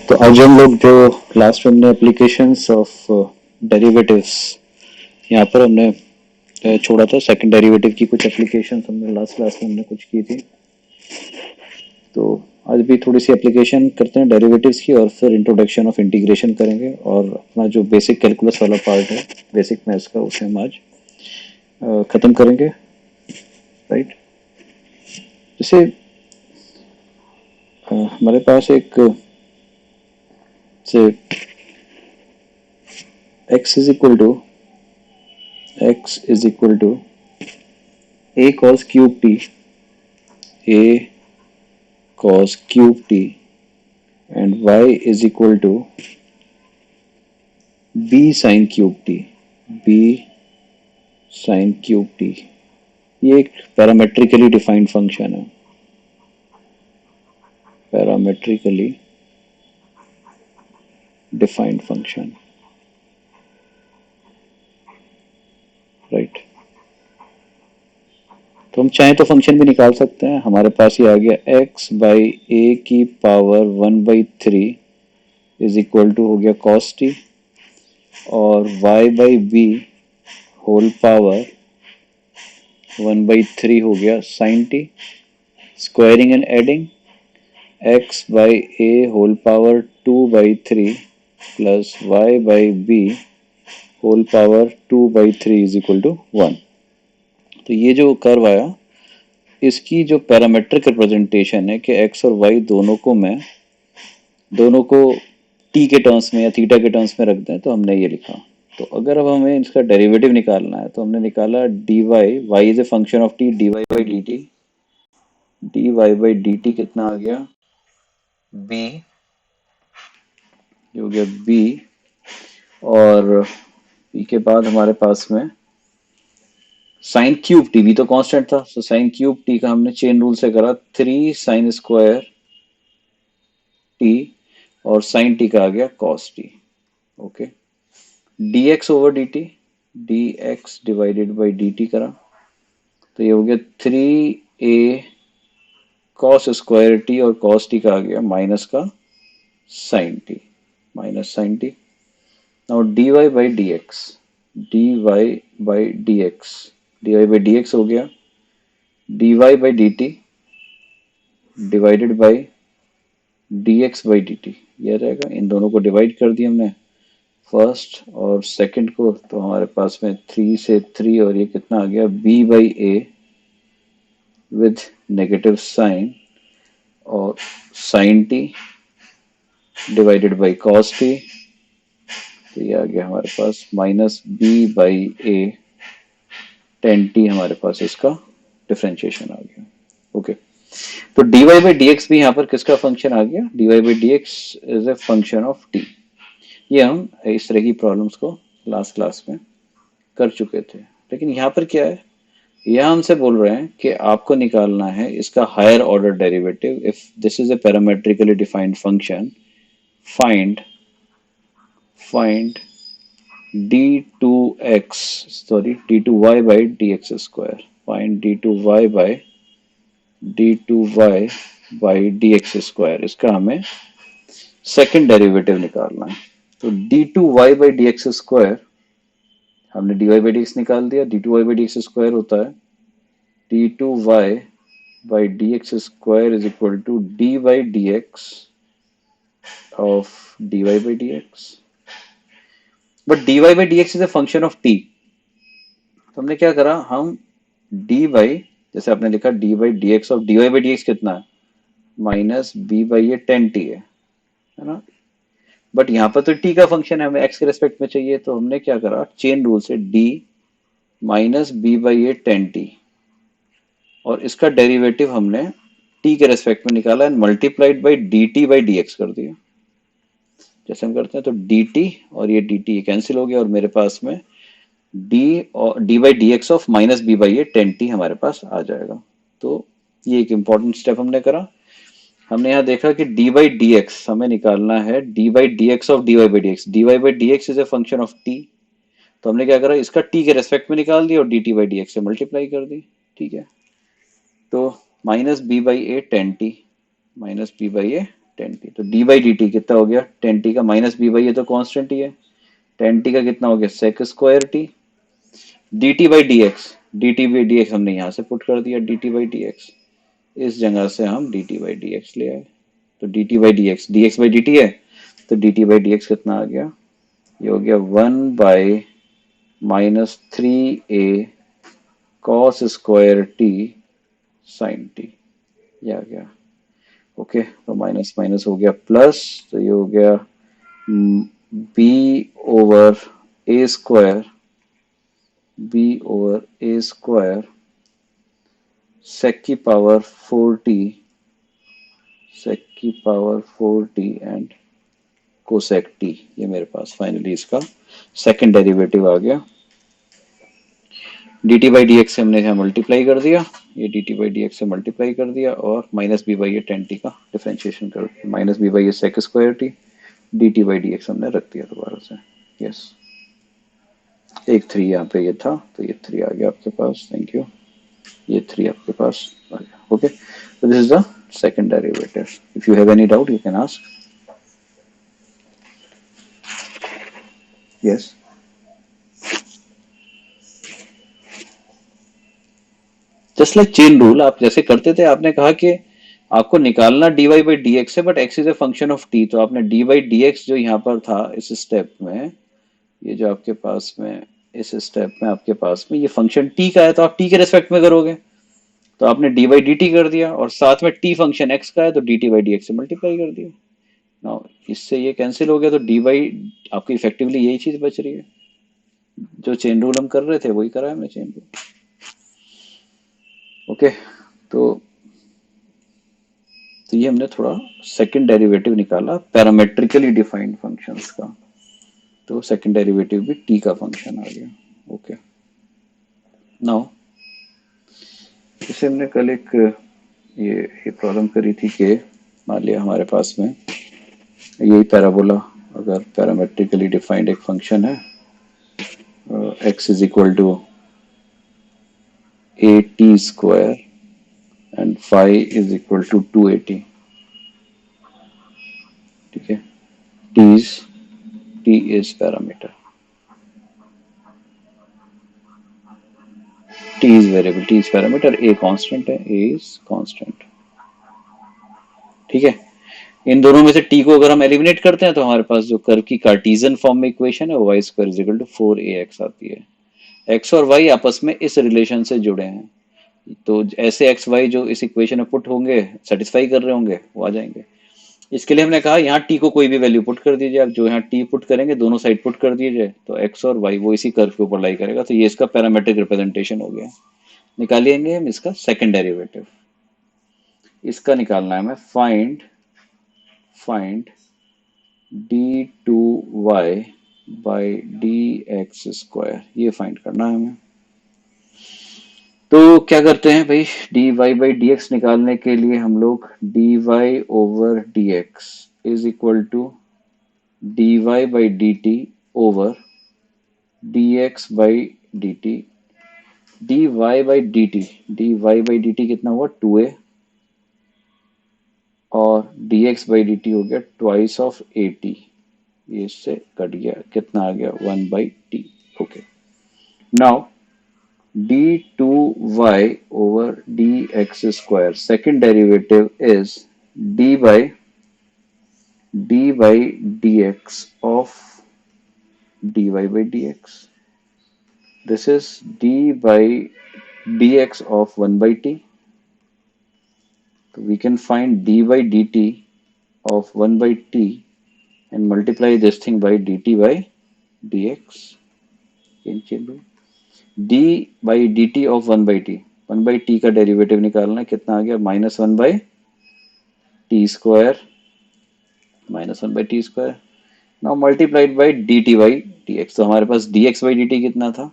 तो आज हम लोग जो लास्ट में हमने एप्लीकेशंस ऑफ डेरिवेटिव्स यहाँ पर हमने छोड़ा था। सेकंड डेरिवेटिव की कुछ एप्लीकेशंस हमने लास्ट क्लास में हमने कुछ की थी। तो आज भी थोड़ी सी एप्लीकेशन करते हैं डेरिवेटिव्स की और फिर इंट्रोडक्शन ऑफ इंटीग्रेशन करेंगे और अपना जो बेसिक कैलकुलस वाला पार्ट है बेसिक मैथ्स का उसे हम आज ख़त्म करेंगे। राइट, जैसे हमारे पास एक से x is equal to a cos cube t, a cos cube t and y is equal to b sin cube t, b sin cube t। ये एक पैरामेट्रिकली डिफाइंड फंक्शन है, पैरामेट्रिकली डिफाइंड फंक्शन। राइट, तो हम चाहें तो function भी निकाल सकते हैं। हमारे पास ये आ गया x बाई ए की पावर 1/3 इज इक्वल टू हो गया cos t और y by B whole power 1/3 हो गया sin t। Squaring and adding x by A whole power 2/3 plus y by B whole power 2/3 is equal to 1। तो ये जो curve आया इसकी जो पैरामेट्रिक रिप्रेजेंटेशन है कि x और y दोनों को t के टर्म्स में या थीटा के टर्म्स में रख दें तो हमने ये लिखा। तो अगर अब हमें इसका डेरिवेटिव निकालना है तो हमने निकाला dy, y is a function of t, dy by dt कितना आ गया b, ये हो गया b और b के बाद हमारे पास में साइन क्यूब टी, भी तो कांस्टेंट था, तो साइन क्यूब टी का हमने चेन रूल से करा 3 साइन स्क्वायर टी और साइन टी का आ गया cos T. Okay, dx over dt, dx divided by dt करा तो ये हो गया 3a कॉस स्क्वायर टी और कॉस टी का आ गया माइनस का sine T, minus sine T. Now dy by dx, dy by dx, dy by dx हो गया dy by dt divided by dx by dt, यह रहेगा। इन दोनों को डिवाइड कर दिया हमने फर्स्ट और सेकंड को, तो हमारे पास में 3 से 3 और ये कितना आ गया b by a with negative sign और sine t divided by cos t, तो ये आ गया हमारे पास minus b by a tan t, हमारे पास इसका डिफरेंशिएशन आ गया। ओके, तो dy बाई dx भी यहाँ पर किसका फंक्शन आ गया, dy by dx is a function of t। ये हम इस तरह की प्रॉब्लम्स को लास्ट क्लास में कर चुके थे, लेकिन यहाँ पर क्या है, यहाँ हमसे बोल रहे हैं कि आपको निकालना है इसका higher order derivative. If this is a parametrically defined function, find d2y by dx square, find d2y by dx square, इसका हमें सेकंड डेरिवेटिव निकालना है। तो d2y बाई dx स्क्वायर, हमने dy बाई dx निकाल दिया, d2y बाई dx स्क्वायर होता है d2y by dx square is equal to d by dx of dy by dx, but dy by dx is a function of t। तो हमने क्या करा, हम dy, जैसे आपने लिखा d by dx of dy by dx कितना है, माइनस b बाई ये 10t है ना, बट यहाँ पर तो t का फंक्शन है, हमें x के रेस्पेक्ट में चाहिए, तो हमने क्या करा, चेन रूल से d माइनस b बाई ये 10t और इसका डेरिवेटिव हमने t के रेस्पेक्ट में निकाला and multiplied by dt by dx कर दिया। जैसे हम करते हैं तो dt और ये dt कैंसिल हो गया और मेरे पास में d और d by dx of minus b by ये 10t हमारे पास आ जाएगा। तो ये एक इंपॉर्टेंट स्टेप हमने करा। हमने यहाँ देखा कि d बाई dx हमें निकालना है d by dx of dy by dx, dy by dx is a function of t, तो हमने क्या करा, इसका t के रेस्पेक्ट में निकाल दिया और dt बाई dx से मल्टीप्लाई कर दी। ठीक है, तो minus b by A 10t, minus b by A 10t, तो डी बाई डी टी कितना हो गया 10t का, माइनस बी बाई ये तो कांस्टेंट ही है, 10t का कितना हो गया sec square T, D T by D X, D T by D X हमने यहाँ से पुट कर दिया, D T by D X, इस जगह से हम D T by D X ले आए, तो D T by D X by D T है, तो D T by D X कितना आ गया, ये हो गया 1/-3a cos square T sine T, ये आ गया। ओके, तो माइनस माइनस हो गया प्लस, तो ये हो गया b/a square, b/a square sec की पावर 4t, सेक की power 4t and cosec T, ये मेरे पास फाइनली इसका सेकंड डेरिवेटिव आ गया। D T by D x से हमने यहाँ मल्टीप्लाई कर दिया, ये D T by D x से मल्टीप्लाई कर दिया, और माइनस बी बाई ये 10t का डिफ्रेंशिएशन कर दिया, माइनस बी बाई ये sec square T, D T by D X हमने रख दिया दोबारा से। यस, एक 3 यहाँ पे ये था, तो ये 3 आ गया आपके पास, थैंक यू, ये 3 आपके पास आ गया। Okay, so this is the second derivative. If you have any doubt, you can ask. Yes. Just like chain rule, आप जैसे करते थे, आपने कहा कि आपको निकालना D Y by D X है, but x is a function of t, तो आपने डी बाई डी एक्स जो यहाँ पर था इस स्टेप में, ये जो आपके पास में इस स्टेप में आपके पास में ये फंक्शन टी का है, तो आप टी के रेस्पेक्ट में करोगे, तो आपने डी बाई डी टी कर दिया, और साथ में टी फंक्शन एक्स का है, तो D T by D x से मल्टीप्लाई कर दिया। नाउ इससे ये कैंसिल हो गया, तो डी बाई आपकी इफेक्टिवली यही चीज बच रही है, जो चेन रूल हम कर रहे थे वही करा है हमने चेन रूल। ओके, तो ये हमने थोड़ा सेकंड डेरिवेटिव निकाला पैरामेट्रिकली डिफाइंड फंक्शंस का, तो सेकंड डेरिवेटिव भी टी का फंक्शन आ गया। ओके, नाउ जैसे हमने कल एक ये प्रॉब्लम करी थी कि मान लिया हमारे पास में यही पैराबोला, अगर पैरामेट्रिकली डिफाइंड एक फंक्शन है, x is equal to A T square and phi is equal to 280, ठीक है, T is parameter, T is variable, T is parameter, A constant है, ए इज कांस्टेंट, ठीक है। इन दोनों में से टी को अगर हम एलिमिनेट करते हैं, तो हमारे पास जो कर्व की कार्टेशियन फॉर्म में इक्वेशन है, Y square is equal to 4ax आती है। एक्स और वाई आपस में इस रिलेशन से जुड़े हैं, तो ऐसे एक्स वाई जो इस इक्वेशन में पुट होंगे, सेटिस्फाई कर रहे होंगे, वो आ जाएंगे। इसके लिए हमने कहा यहाँ टी को कोई भी वैल्यू पुट कर दीजिए, आप जो यहाँ टी पुट करेंगे दोनों साइड पुट कर दीजिए, तो एक्स और वाई वो इसी कर्व के ऊपर लाई करेगा, तो ये इसका पैरामेट्रिक रिप्रेजेंटेशन हो गया। निकालिएंगे हम इसका सेकंड डेरिवेटिव, इसका निकालना है हमें, find D two Y by D X square, ये फाइंड करना है हमें। तो क्या करते हैं भाई, D Y by D X निकालने के लिए हम लोग D Y over D X is equal to D Y by D T over D X by D T, D Y by D T, D Y by D T कितना हुआ 2a, और D X by D T हो गया twice of A T, ये इससे cut गया, कितना आ गया 1/t। Okay, now d2y over dx square, second derivative is d by dx of dy by dx, this is d by dx of 1/t, so we can find d by dt of 1/t and multiply this thing by dt by dx in chain rule, d by D T of 1/t, 1/t का derivative निकालना है, कितना आ गया -1/t square, -1/t square, now multiplied by D T by D X, तो हमारे पास dx by D T कितना था,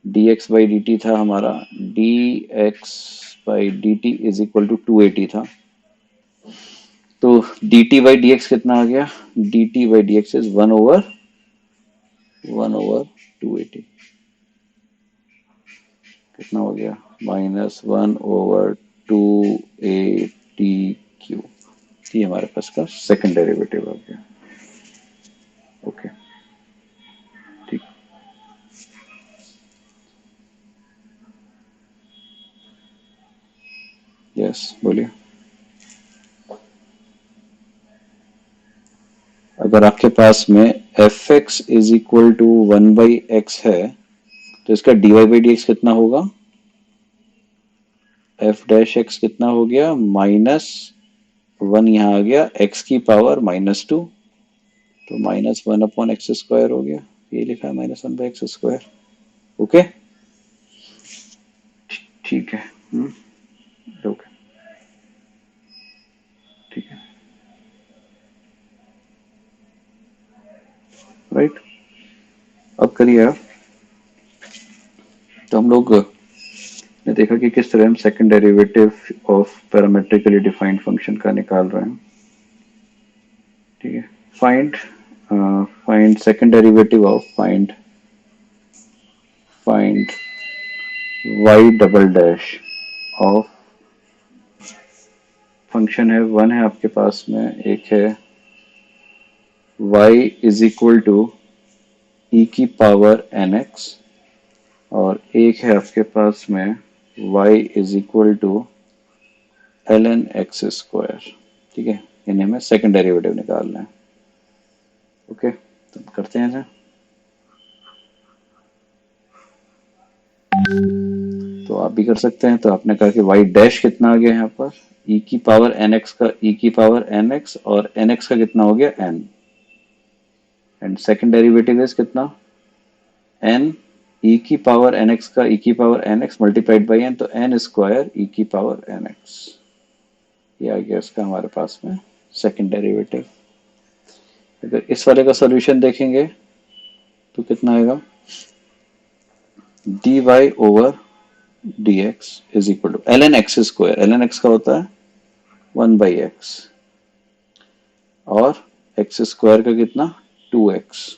dx बाई डी टी था हमारा, dx by D T is equal to 280 था, तो dt बाई डी एक्स कितना आ गया, dt by D X is 1/280, कितना हो गया -1/280 क्यूब, ये हमारे पास का सेकंड डेरिवेटिव आ गया। ओके, ठीक। यस, बोलिए। अगर आपके पास में F x is equal to 1/x है तो इसका dy/dx कितना होगा? एफ डैश एक्स कितना हो गया? -1 यहाँ आ गया, x की पावर -2, तो -1/x² हो गया। ये लिखा है -1/x²। ओके, ठीक है। ओके, ठीक है, राइट। अब करिए आप। तो हम लोग ने देखा कि किस तरह हम second derivative of parametrically defined function का निकाल रहे हैं। ठीक है, find find second derivative of find y double dash of function है, वन है आपके पास में, एक है y is equal to e की पावर nx, और एक है आपके पास में y is equal to ln x²। ठीक है, इन्हें हमें सेकंड डेरिवेटिव निकालना है। ओके, तो करते हैं सर। तो आप भी कर सकते हैं। तो आपने कहा कि y डैश कितना आ गया यहाँ पर? e की पावर nx का e की पावर nx, और nx का कितना हो गया? n, and second derivative is कितना? n e की पावर nx का e की power nx multiplied by n, तो n² e की पावर nx। ये आ गया इसका हमारे पास में सेकंड डेरिवेटिव। अगर इस वाले का सॉल्यूशन देखेंगे तो कितना आएगा? dy/dx is equal to ln x²। ln x का होता है 1/x, और x² का कितना? 2x।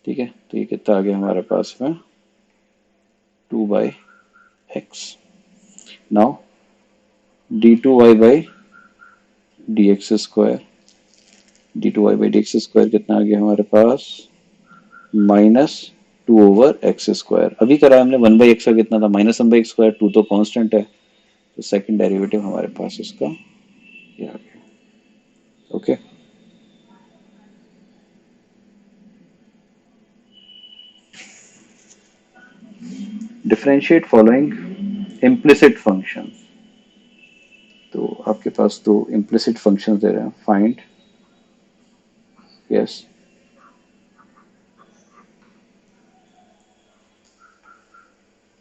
ठीक है, तो ये कितना आ गया हमारे पास में? 2/x। नाउ d2y/dx², d2y/dx² कितना आ गया हमारे पास? -2/x²। अभी करा हमने 1/x का कितना था? -1/x²। 2 तो कांस्टेंट है, तो सेकंड डेरिवेटिव हमारे पास इसका ये आ गया। Okay, differentiate following implicit function. तो आपके पास दो इम्प्लिसिट फंक्शन दे रहे हैं। फाइंड, यस,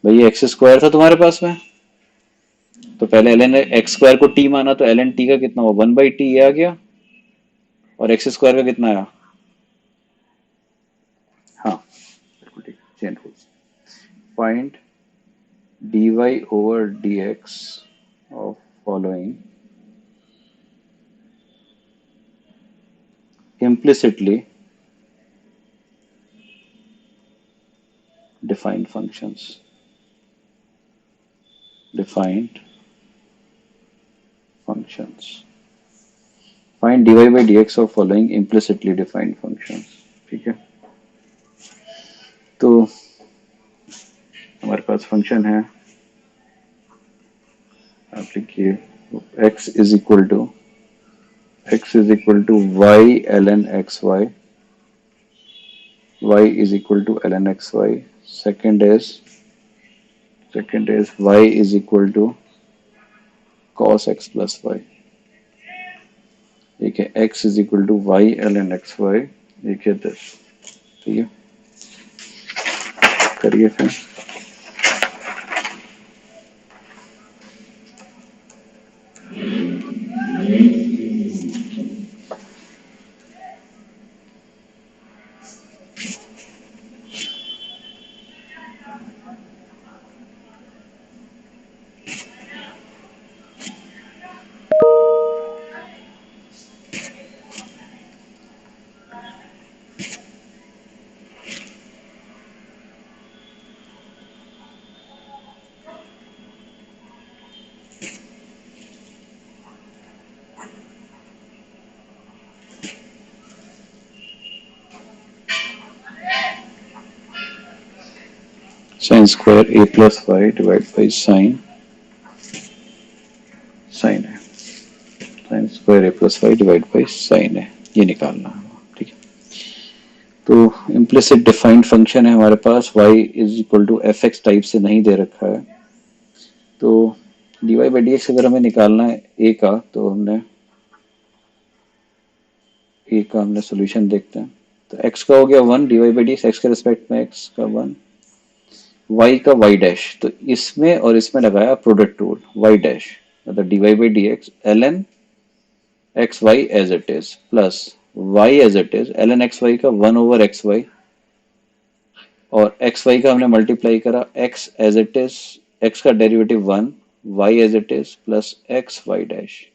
भाई x² था तुम्हारे पास में, तो पहले ln x² को t माना, तो ln t का कितना हुआ? 1/t, ये आ गया। और x² का कितना आया? हाँ, बिल्कुल ठीक, chain rules. Find dy/dx of following implicitly defined functions. Defined functions. Find dy/dx of following implicitly defined functions. ठीक है, तो हमारे पास फंक्शन है, आप लिखिए x is equal to y ln xy, y is equal to ln xy. Second is y is equal to cos x plus y। एक है x is equal to y ln xy, एक है this। ठीक है, करिए फिर। Sine square A plus y divide by sine sine है, sine square A plus y divide by sine है, ये निकालना है। ठीक है, तो इम्प्लिसिट डिफाइंड फंक्शन है हमारे पास, y is equal to F X type से नहीं दे रखा है, तो D Y by D X अगर हमें निकालना है a का, तो हमने a का हमने सोल्यूशन देखते हैं। तो x का हो गया 1, D Y by D X के रिस्पेक्ट में x का 1, y का y डैश, तो इसमें और इसमें लगाया प्रोडक्ट रूल, y डैश मतलब D Y by D X L N x Y as it is plus y as it is L N x Y का 1 ओवर एक्स वाई, और x Y का हमने मल्टीप्लाई करा x as it is, x का derivative 1, y as it is plus X Y dash,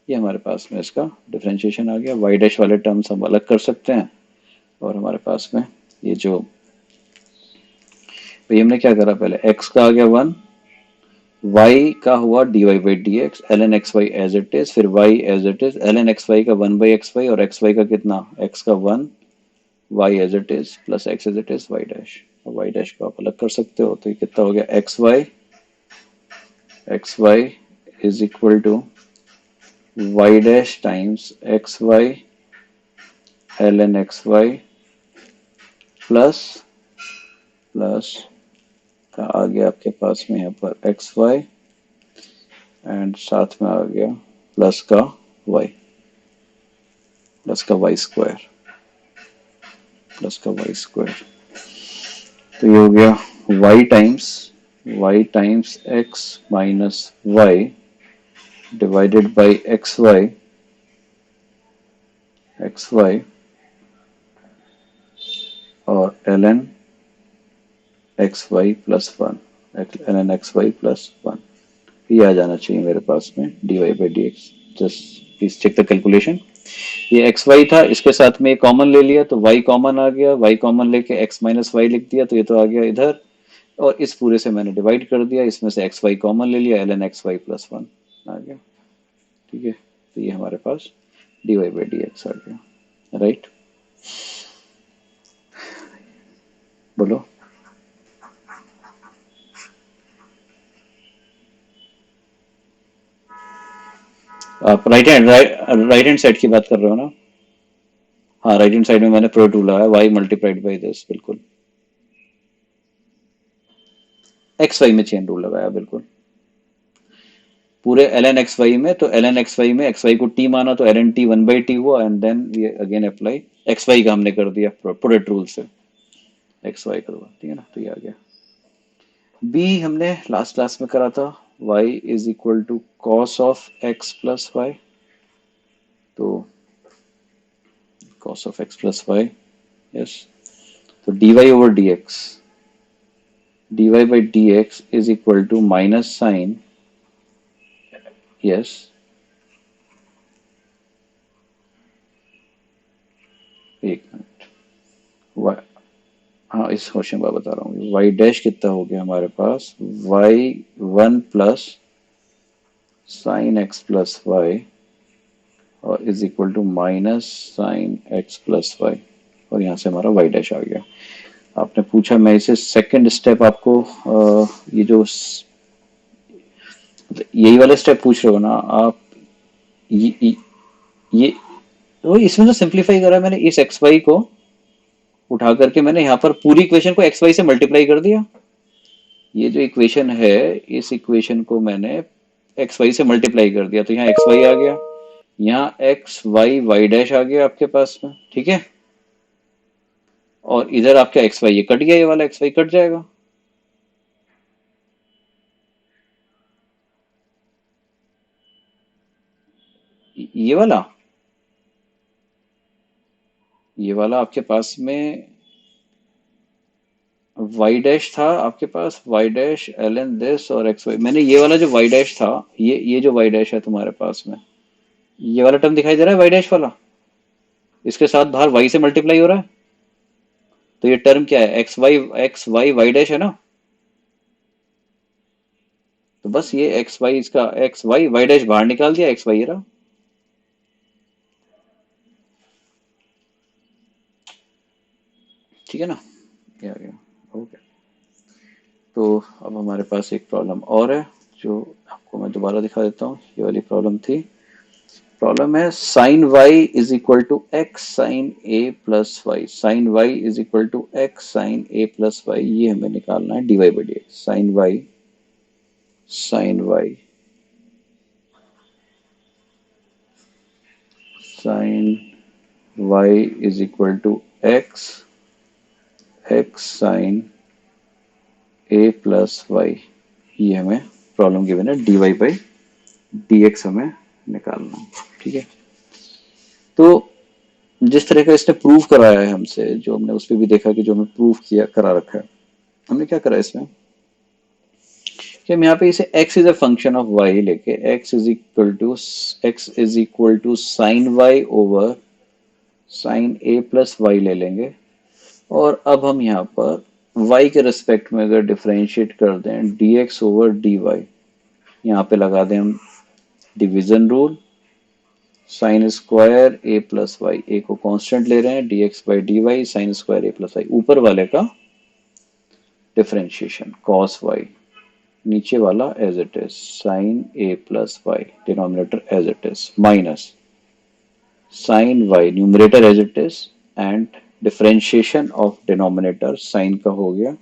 ये हमारे पास में इसका डिफरेंशिएशन आ गया। y डैश वाले टर्म्स हम अलग कर सकते हैं, और हमारे पास में ये जो भाई हमने क्या करा, पहले x का आ गया 1, y का हुआ D Y by D X L N x Y as it is, फिर y as it is L N x Y का 1 बाई एक्स वाई, और एक्स वाई का कितना, x का 1, y as it is plus x as it is y dash, y dash को आप अलग कर सकते हो, तो ये कितना हो गया, X Y is equal to y dash times X Y L N x Y plus plus का आ गया आपके पास में यहाँ पर एक्स वाई, एंड साथ में आ गया प्लस का y, प्लस का वाई स्क्वायर, प्लस का वाई स्क्वायर, तो ये हो गया y times x minus y divided by x Y और L N x Y plus 1, L N x Y plus 1, ये आ जाना चाहिए मेरे पास में D Y by D X. Just please check the calculation. ये एक्स वाई था, इसके साथ में कॉमन ले लिया तो वाई कॉमन आ गया, वाई कॉमन लेके एक्स माइनस वाई लिख दिया, तो ये तो आ गया इधर, और इस पूरे से मैंने डिवाइड कर दिया, इसमें से एक्स वाई कॉमन ले लिया, L N x Y plus 1 आ गया। ठीक है, तो ये हमारे पास D Y by D X आ गया, राइट। बोलो। आप राइट हैंड साइड की बात कर रहे हो ना? हाँ, राइट हैंड साइड में मैंने प्रो टू लगाया, वाई मल्टीप्लाइड बाई दिस, बिल्कुल एक्स वाई में चेन रूल लगाया, बिल्कुल पूरे एल एन एक्स वाई में, तो एल एन एक्स वाई में एक्स वाई को टी माना तो एल एन टी 1/t हुआ, एंड देन ये अगेन अप्लाई एक्स वाई का हमने कर दिया प्रोडक्ट रूल से एक्स वाई का, ठीक है ना, तो ये आ गया। बी हमने लास्ट क्लास में करा था, y is equal to cos of X plus Y, तो cos of x plus y, yes, so dy over dx, dy by dx is equal to minus sin, yes, एक minute, y, हाँ इस question का बता रहा हूँ, y dash कितना हो गया हमारे पास, y1 plus sine x plus Y और is equal to minus sine x plus Y, और यहाँ से हमारा y डैश आ गया। आपने पूछा, मैं इसे सेकंड स्टेप आपको ये जो यही वाला स्टेप पूछ रहे हो ना आप, ये तो इसमें तो सिंपलीफाई करा मैंने, इस एक्स वाई को उठा करके मैंने यहाँ पर पूरी इक्वेशन को एक्स वाई से मल्टीप्लाई कर दिया, ये जो इक्वेशन है इस इक्वेशन को मैंने एक्स वाई से मल्टीप्लाई कर दिया, तो यहाँ एक्स वाई आ गया, यहाँ एक्स वाई वाई डैश आ गया आपके पास में, ठीक है, और इधर आपका एक्स वाई ये कट गया, ये वाला एक्स वाई कट जाएगा, ये वाला आपके पास में वाई डैश था आपके पास, y dash L N this और एक्स वाई, मैंने ये वाला जो वाई डैश था, ये जो वाई डैश है तुम्हारे पास में, ये वाला टर्म दिखाई दे रहा है वाई डैश वाला, इसके साथ बाहर वाई से मल्टीप्लाई हो रहा है, तो ये टर्म क्या है, एक्स वाई वाई डैश है ना, तो बस ये एक्स वाई, इसका एक्स वाई वाई डैश बाहर निकाल दिया, एक्स वाई रहा, ठीक है ना, ये आ गया, ओके। तो अब हमारे पास एक प्रॉब्लम और है जो आपको मैं दोबारा दिखा देता हूँ। ये वाली प्रॉब्लम थी। प्रॉब्लम है sine Y is equal to X sine A plus Y. Sine Y is equal to X sine A plus Y, ये हमें निकालना है D Y by D X. Sine Y is equal to X X sine A plus Y, ये हमें problem given है। D Y by D X हमें निकालना है। ठीक है, तो जिस तरह का इसने प्रूव कराया है हमसे, जो हमने उस पर भी देखा कि जो हमें प्रूव किया करा रखा है, हमने क्या करा इसमें कि हम यहाँ पे इसे x is a function of y लेके x is equal to sine Y over sine A plus Y ले लेंगे। और अब हम यहाँ पर y के रिस्पेक्ट में अगर डिफरेंशिएट कर दें dx ओवर dy, यहाँ पे लगा दें हम division rule, sine square A plus Y, A को कांस्टेंट ले रहे हैं, dx by D Y sine square A plus Y, ऊपर वाले का डिफरेंशिएशन कॉस वाई, नीचे वाला as it is sine A plus Y, denominator as it is, minus sine Y numerator as it is, and differentiation of denominator sine का हो गया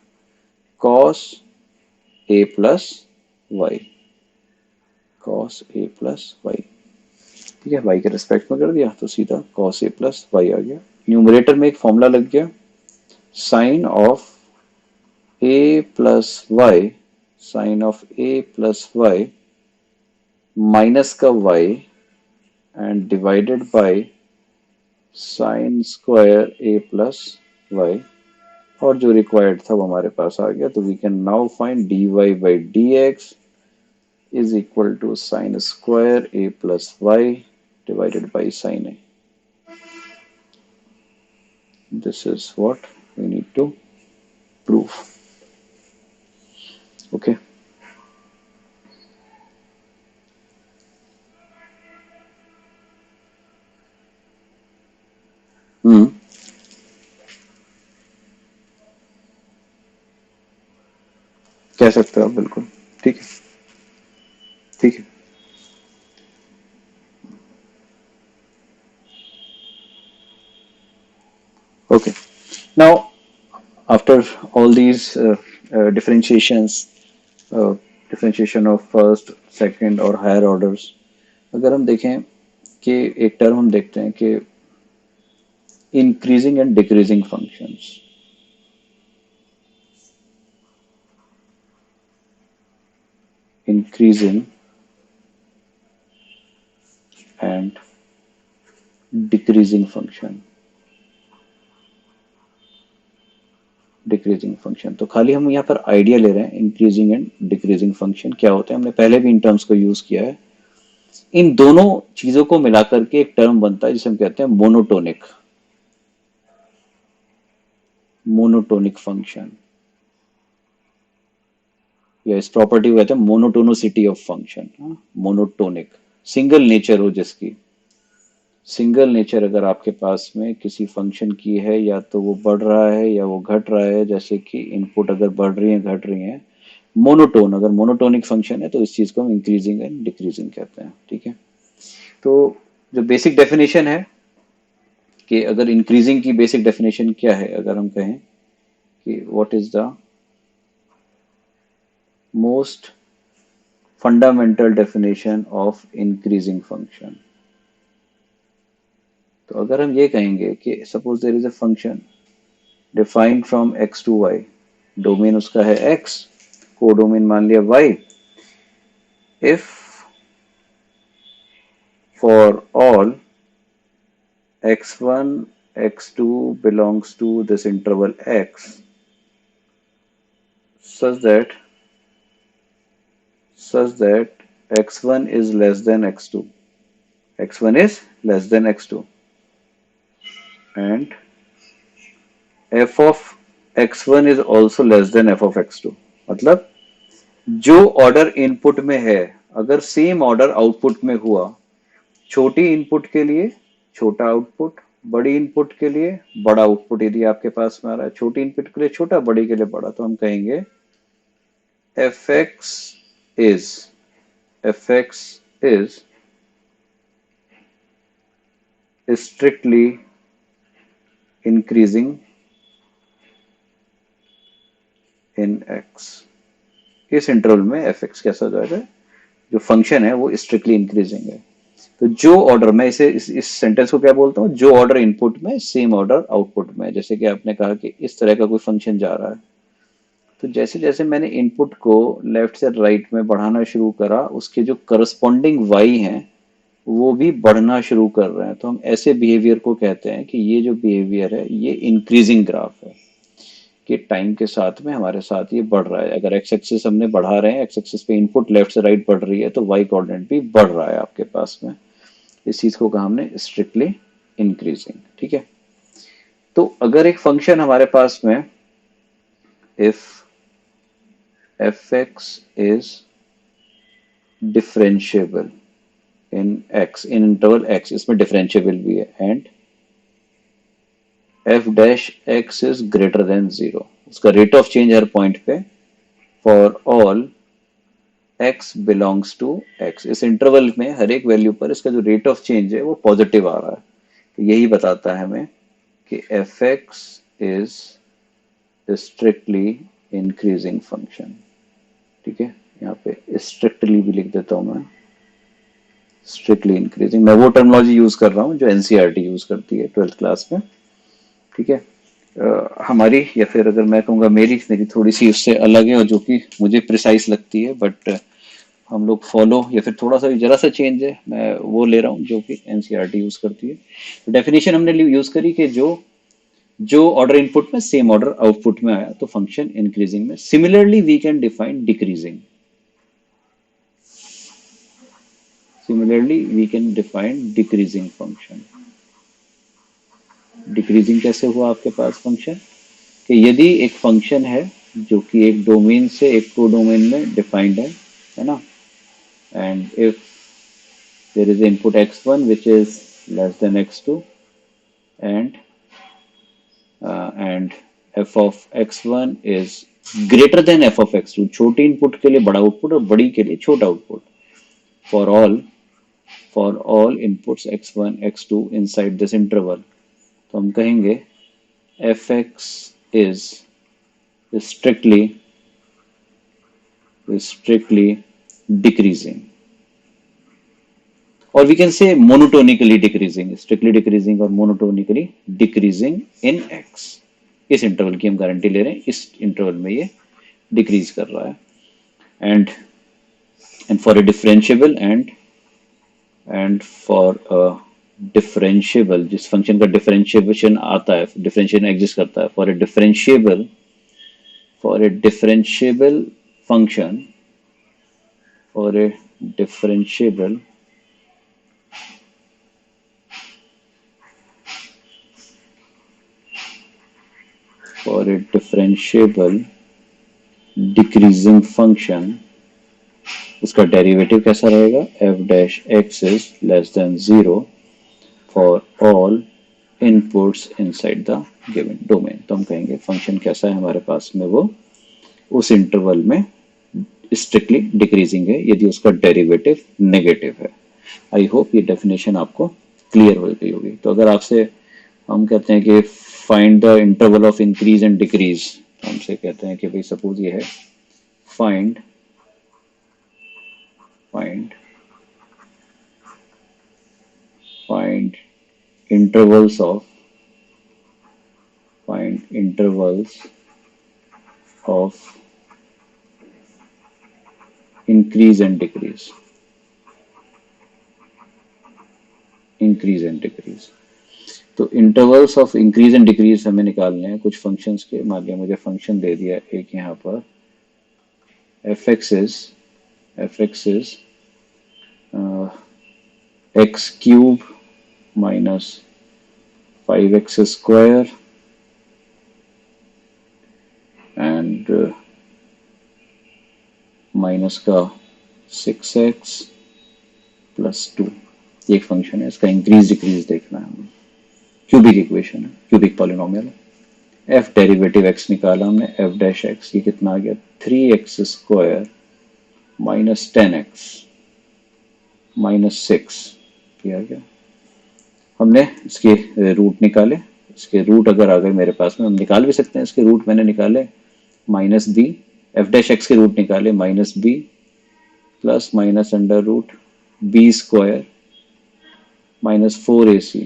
cos A plus Y, cos A plus Y. ठीक है, Y के respect में कर दिया तो सीधा कॉस ए प्लस वाई आ गया। न्यूमरेटर में एक फॉर्मूला लग गया, sine of A plus Y, sine of A plus Y minus का y and divided by sine square A plus Y, और जो रिक्वायर्ड था वो हमारे पास आ गया। तो we can now find D Y by D X is equal to sine square A plus Y divided by sine A. This is what we need to prove. Okay, कह सकते हो आप, बिल्कुल ठीक है। ठीक है, okay. Now, after all these differentiations, differentiation of first, second और higher orders, अगर हम देखें कि एक टर्म हम देखते हैं कि increasing and decreasing functions, increasing and decreasing function, decreasing function. तो खाली हम यहाँ पर आइडिया ले रहे हैं इंक्रीजिंग एंड डिक्रीजिंग फंक्शन क्या होते हैं। हमने पहले भी इन टर्म्स को यूज किया है। इन दोनों चीजों को मिलाकर के एक टर्म बनता है जिसे हम कहते हैं मोनोटोनिक, मोनोटोनिक फंक्शन, या इस प्रॉपर्टी को कहते हैं monotonicity of function. Monotonic, single nature हो जिसकी, सिंगल नेचर अगर आपके पास में किसी फंक्शन की है, या तो वो बढ़ रहा है या वो घट रहा है, जैसे कि इनपुट अगर बढ़ रही है घट रही है। मोनोटोन, अगर मोनोटोनिक फंक्शन है तो इस चीज को हम इंक्रीजिंग एंड डिक्रीजिंग कहते हैं। ठीक है, तो जो बेसिक डेफिनेशन है कि अगर इंक्रीजिंग की बेसिक डेफिनेशन क्या है, अगर हम कहें कि what is the most fundamental definition of increasing function, तो अगर हम ये कहेंगे कि suppose there is a function defined from x to y, domain उसका है x, कोडोमेन मान लिया y, if for all x1 x2 belongs to this interval x such that x1 is less than x2, x1 is less than x2, and f of x1 is also less than f of x2। मतलब जो order input में है अगर same order output में हुआ, छोटी input के लिए छोटा आउटपुट, बड़ी इनपुट के लिए बड़ा आउटपुट, यदि आपके पास में आ रहा है छोटी इनपुट के लिए छोटा, बड़ी के लिए बड़ा, तो हम कहेंगे fx is strictly increasing in x। इस इंटरवल में fx कैसा हो जाएगा, जो फंक्शन है वो स्ट्रिक्टली इंक्रीजिंग है। तो जो ऑर्डर, मैं इसे इस सेंटेंस को क्या बोलता हूँ, जो ऑर्डर इनपुट में सेम ऑर्डर आउटपुट में। जैसे कि आपने कहा कि इस तरह का कोई फंक्शन जा रहा है, तो जैसे जैसे मैंने इनपुट को लेफ्ट से राइट में बढ़ाना शुरू करा, उसके जो करस्पॉन्डिंग वाई हैं वो भी बढ़ना शुरू कर रहे हैं। तो हम ऐसे बिहेवियर को कहते हैं कि ये जो बिहेवियर है ये इंक्रीजिंग ग्राफ है, कि टाइम के साथ में हमारे साथ ये बढ़ रहा है। अगर एक्स एक्सिस हमने बढ़ा रहे हैं, एक्स एक्सिस पे इनपुट लेफ्ट से राइट बढ़ रही है, तो वाई कोऑर्डिनेट भी बढ़ रहा है आपके पास में। इस चीज को कहा हमने स्ट्रिक्टली इंक्रीजिंग। ठीक है, तो अगर एक फंक्शन हमारे पास में if fx is differentiable in x, in interval x, इसमें differentiable भी है, and f dash x is greater than 0, उसका रेट ऑफ चेंज हर पॉइंट पे for all x belongs to x, इस इंटरवल में हर एक वैल्यू पर इसका जो रेट ऑफ चेंज है वो पॉजिटिव आ रहा है। तो यही बताता है हमें कि fx is strictly increasing function। ठीक है, यहाँ पे स्ट्रिक्टली भी लिख देता हूं मैं, स्ट्रिक्टली इंक्रीजिंग। मैं वो टर्मिनोलॉजी यूज कर रहा हूँ जो एनसीईआरटी यूज करती है 12th क्लास में। ठीक है, हमारी, या फिर अगर मैं कहूँगा मेरी मेरी थोड़ी सी उससे अलग है, और जो कि मुझे प्रिसाइज लगती है, बट हम लोग फॉलो, या फिर थोड़ा सा जरा सा चेंज है, मैं वो ले रहा हूँ जो कि एनसीईआरटी यूज करती है। तो डेफिनेशन हमने यूज करी कि जो ऑर्डर इनपुट में सेम ऑर्डर आउटपुट में आया तो फंक्शन इंक्रीजिंग में। Similarly we can define decreasing. Similarly, we can define decreasing function। Decreasing कैसे हुआ आपके पास फंक्शन, कि यदि एक फंक्शन है जो कि एक डोमेन से एक को डोमेन में डिफाइंड है ना, and if there is input x1 which is less than x2 and and f of x1 is greater than f of x2, छोटे इनपुट के लिए बड़ा आउटपुट और बड़ी के लिए छोटा output, for all inputs x1 x2 inside this interval. तो हम कहेंगे fx is strictly decreasing, or we can say monotonically decreasing, strictly decreasing और monotonically decreasing in x। इस इंटरवल की हम गारंटी ले रहे हैं, इस इंटरवल में ये डिक्रीज कर रहा है। And for a differentiable and for a differentiable, जिस फंक्शन का डिफरेंशिएशन आता है, डिफरेंशिएशन एग्जिस्ट करता है, for a differentiable function, for a differentiable decreasing function, उसका डेरिवेटिव कैसा रहेगा, f dash x is less than 0 for all inputs inside the given domain. तो हम कहेंगे फंक्शन कैसा है हमारे पास में, वो उस इंटरवल में स्ट्रिक्टली डिक्रीजिंग है यदि उसका डेरिवेटिव नेगेटिव है। आई होप ये डेफिनेशन आपको क्लियर हो गई होगी। तो अगर आपसे हम कहते हैं कि find the interval of increase and decrease, तो हमसे कहते हैं कि भाई सपोज ये है find intervals of increase and decrease। तो intervals of increase and decrease हमें निकालने हैं कुछ फंक्शंस के। मान लिया मुझे फंक्शन दे दिया एक यहाँ पर, fx is x cube minus 5x square and minus का 6x प्लस 2। ये एक फंक्शन है, इसका इंक्रीज डिक्रीज देखना है हमें। क्यूबिक इक्वेशन है, क्यूबिक पॉलिनोमियल है। एफ डेरिवेटिव एक्स निकाला हमने, एफ डैश एक्स, ये कितना आ गया 3x² माइनस 10x माइनस 6, ये आ गया। हमने इसके रूट निकाले, इसके रूट अगर आ गए मेरे पास में, हम निकाल भी सकते हैं इसके रूट, मैंने निकाले minus B, F dash X के रूट निकाले minus B plus minus under root b² minus 4ac।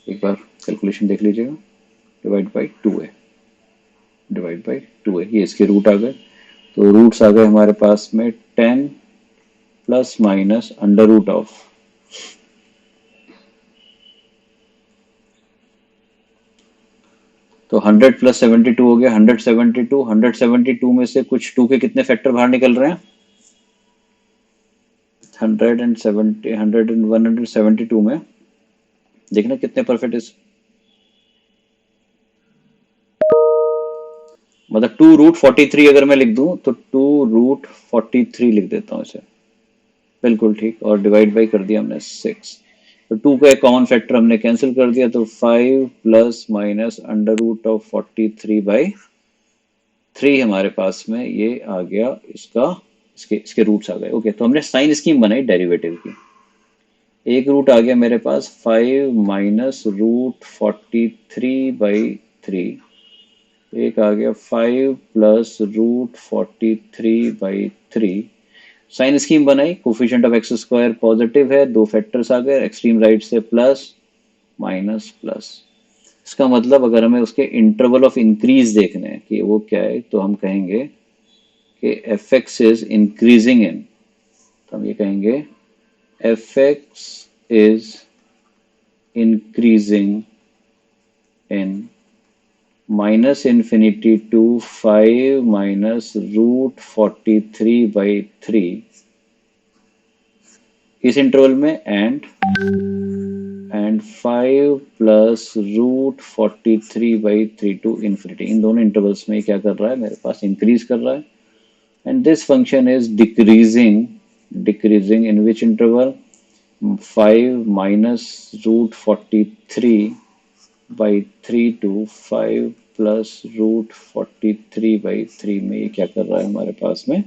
एक बार कैलकुलेशन देख लीजिएगा, divide by 2a, divide by 2a, ये इसके रूट आ गए। तो रूट्स आ गए हमारे पास में 10 plus minus under root of, तो 100 प्लस 72 हो गया 172। 172 में से कुछ 2 के कितने फैक्टर बाहर निकल रहे हैं? 172 में देखना कितने परफेक्ट इस, मतलब 2√43 अगर मैं लिख दूं तो 2√43 लिख देता हूं इसे, बिल्कुल ठीक। और डिवाइड बाई कर दिया हमने 6, तो 2 का एक कॉमन फैक्टर हमने कैंसिल कर दिया, तो 5 plus minus under root of 43/3 हमारे पास में ये आ गया इसका, इसके रूट्स आ गए। ओके, तो हमने साइन स्कीम बनाई डेरिवेटिव की। एक रूट आ गया मेरे पास 5 माइनस √43/3, एक आ गया 5 प्लस √43/3। साइन स्कीम बनाई, कोफिशिएंट ऑफ x² पॉजिटिव है, दो फैक्टर्स आ गए, एक्सट्रीम राइट से प्लस माइनस प्लस। इसका मतलब अगर हमें उसके इंटरवल ऑफ इंक्रीज देखने हैं कि वो क्या है, तो हम कहेंगे कि F x is increasing in, तो हम ये कहेंगे F x is increasing in minus infinity to 5 minus √43/3 इस इंटरवल में, एंड 5 प्लस √43/3 टू इन्फिनिटी, इन दोनों इंटरवल्स में क्या कर रहा है मेरे पास, इंक्रीज कर रहा है। And this function is decreasing in which interval, 5 minus √43/3 to 5 plus √43/3 में ये क्या कर रहा है हमारे पास में,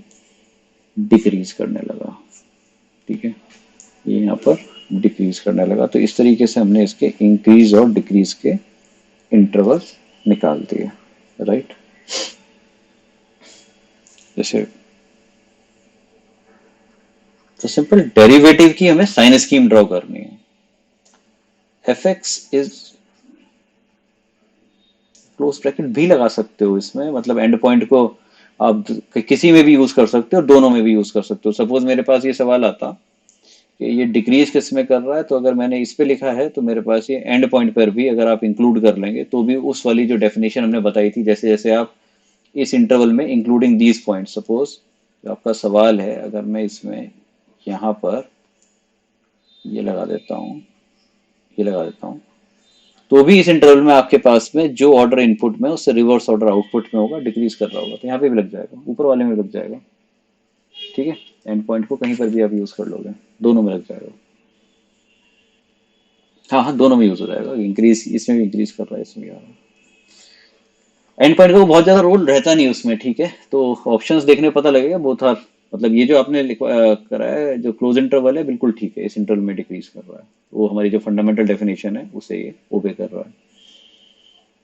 डिक्रीज करने लगा। ठीक है, ये यहाँ पर डिक्रीज करने लगा। तो इस तरीके से हमने इसके इंक्रीज और डिक्रीज के इंटरवल निकाल दिए, राइट। जैसे तो सिंपल डेरिवेटिव की हमें साइन स्कीम ड्रॉ करनी है। F x is, close bracket भी लगा सकते हो इसमें, मतलब एंड पॉइंट को आप किसी में भी यूज कर सकते हो, दोनों में भी यूज कर सकते हो। सपोज मेरे पास ये सवाल आता कि ये डिक्रीज किस में कर रहा है, तो अगर मैंने इस पे लिखा है तो मेरे पास ये एंड पॉइंट पर भी अगर आप इंक्लूड कर लेंगे तो भी उस वाली जो डेफिनेशन हमने बताई थी, जैसे जैसे आप इस इंटरवल में इंक्लूडिंग दीज पॉइंट, सपोज आपका सवाल है, अगर मैं इसमें यहाँ पर ये लगा देता हूँ, ये लगा देता हूँ, तो भी इस इंटरवल में आपके पास में जो ऑर्डर इनपुट में उससे रिवर्स ऑर्डर आउटपुट में होगा, डिक्रीज कर रहा होगा, तो यहाँ पे भी लग जाएगा, ऊपर वाले में लग जाएगा। ठीक है, एंड पॉइंट को कहीं पर भी आप यूज कर लोगे, दोनों में लग जाएगा। हाँ हाँ, दोनों में यूज हो जाएगा, इंक्रीज इसमें भी इंक्रीज कर रहा है, इसमें भी आ रहा है। एंड पॉइंट का बहुत ज्यादा रोल रहता नहीं उसमें। ठीक है, तो ऑप्शंस देखने पता लगेगा बोथ आर, मतलब ये जो आपने करा है जो क्लोज इंटरवल है बिल्कुल ठीक है, इस इंटरवल में डिक्रीज कर रहा है, वो हमारी जो फंडामेंटल डेफिनेशन है उसे ये ओबे कर रहा है।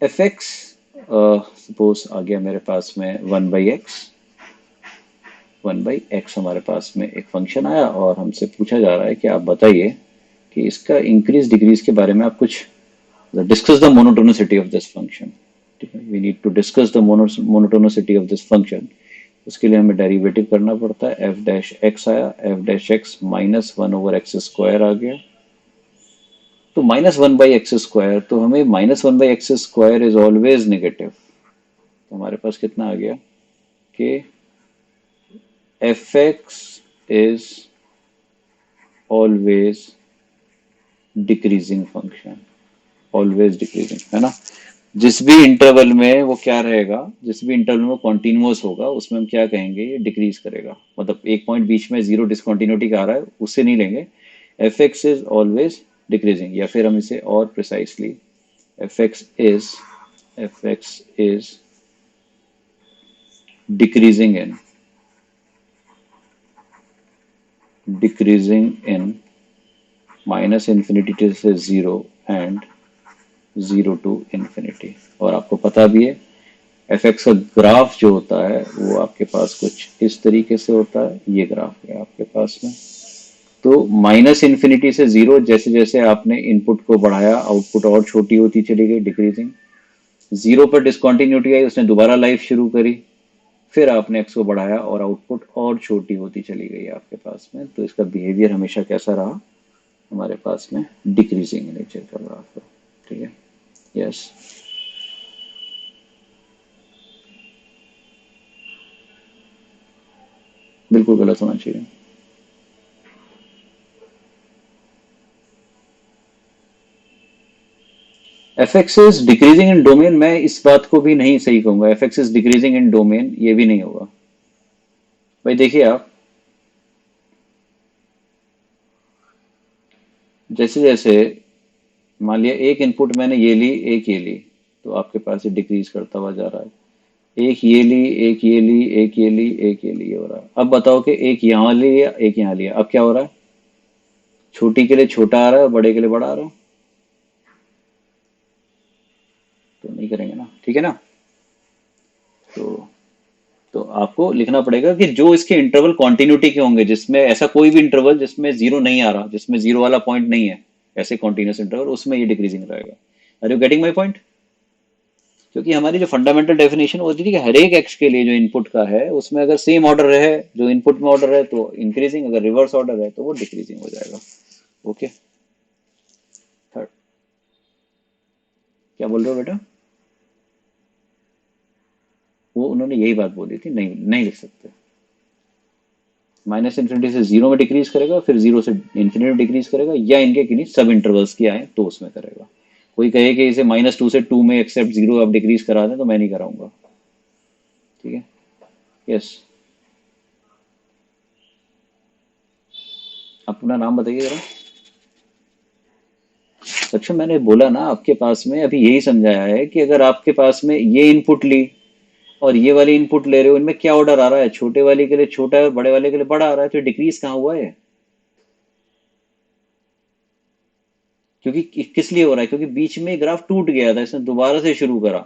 एफ एक्स सपोज आ गया मेरे पास में 1/x, 1/x हमारे पास में एक फंक्शन आया और हमसे पूछा जा रहा है कि आप बताइए कि इसका इंक्रीज डिक्रीज के बारे में आप कुछ discuss the monotonicity of this function. ठीक है, we need to discuss the monotonicity of this function. उसके लिए हमें डेरिवेटिव करना पड़ता है। एफ डैश एक्स आया, F dash X minus 1/x² आ गया, तो -1/x², तो हमें -1/x² इज ऑलवेज नेगेटिव, तो हमारे पास कितना आ गया कि F x is always decreasing function, always decreasing, है ना। जिस भी इंटरवल में वो क्या रहेगा, जिस भी इंटरवल में वो कॉन्टिन्यूअस होगा उसमें हम क्या कहेंगे, ये डिक्रीज करेगा, मतलब एक पॉइंट बीच में जीरो डिसकंटिन्यूटी का आ रहा है उससे नहीं लेंगे, F x is always decreasing, या फिर हम इसे और precisely F x is decreasing in minus infinity से zero and zero to infinity. और आपको पता भी है एफ एक्स का ग्राफ जो होता है वो आपके पास कुछ इस तरीके से होता है, ये ग्राफ है आपके पास में। तो माइनस इन्फिनिटी से जीरो, जैसे जैसे आपने इनपुट को बढ़ाया आउटपुट और छोटी होती चली गई, डिक्रीजिंग। जीरो पर डिसकंटिन्यूटी आई, उसने दोबारा लाइफ शुरू करी, फिर आपने एक्स को बढ़ाया और आउटपुट और छोटी होती चली गई आपके पास में। तो इसका बिहेवियर हमेशा कैसा रहा हमारे पास में, डिक्रीजिंग नेचर का रहा। ठीक है, यस। बिल्कुल गलत होना चाहिए। F x is decreasing in domain, मैं इस बात को भी नहीं सही कहूंगा। F x is decreasing in domain, ये भी नहीं होगा। भाई देखिए आप, जैसे जैसे मान लिया एक इनपुट मैंने ये ली, एक ये ली, तो आपके पास ये डिक्रीज करता हुआ जा रहा है। एक ये ली, एक ये ली, एक ये ली, एक ये ली, ये हो रहा है। अब बताओ कि एक यहाँ लिया, एक यहाँ लिया, अब क्या हो रहा है? छोटी के लिए छोटा आ रहा है, बड़े के लिए बड़ा आ रहा है। तो नहीं करेंगे ना, ठीक है ना। तो तो आपको लिखना पड़ेगा कि जो इसके इंटरवल कॉन्टिन्यूटी के होंगे, जिसमें ऐसा कोई भी इंटरवल जिसमें जीरो नहीं आ रहा, जिसमें जीरो वाला पॉइंट नहीं है, ऐसे कॉन्टिन्यूस इंटरवल, उसमें ये डिक्रीजिंग रहेगा। Are you getting my point? क्योंकि हमारी जो फंडामेंटल डेफिनेशन होती थी कि हर एक एक्स के लिए जो इनपुट का है उसमें अगर सेम ऑर्डर रहे, जो इनपुट में ऑर्डर है तो इंक्रीजिंग, अगर रिवर्स ऑर्डर है तो वो डिक्रीजिंग हो जाएगा। ओके, थर्ड, क्या बोल रहे हो बेटा? वो उन्होंने यही बात बोली थी, नहीं नहीं लिख सकते। माइनस इन्फिनिटी से जीरो में डिक्रीज करेगा, फिर जीरो से इन्फिनिटी में डिक्रीज करेगा, या इनके किन्हीं सब इंटरवल्स की आए तो उसमें करेगा। कोई कहे कि इसे -2 से 2 में एक्सेप्ट जीरो आप डिक्रीज करा दें, तो मैं नहीं कराऊंगा। ठीक है, यस। अपना नाम बताइए जरा। सक्षम, मैंने बोला ना आपके पास में अभी यही समझाया है कि अगर आपके पास में ये इनपुट ली और ये वाली इनपुट ले रहे हो, इनमें क्या ऑर्डर आ रहा है? छोटे वाले के लिए छोटा है और बड़े वाले के लिए बड़ा आ रहा है, तो डिक्रीज कहाँ हुआ है? क्योंकि किस लिए हो रहा है? क्योंकि बीच में ग्राफ टूट गया था, इसने दोबारा से शुरू करा।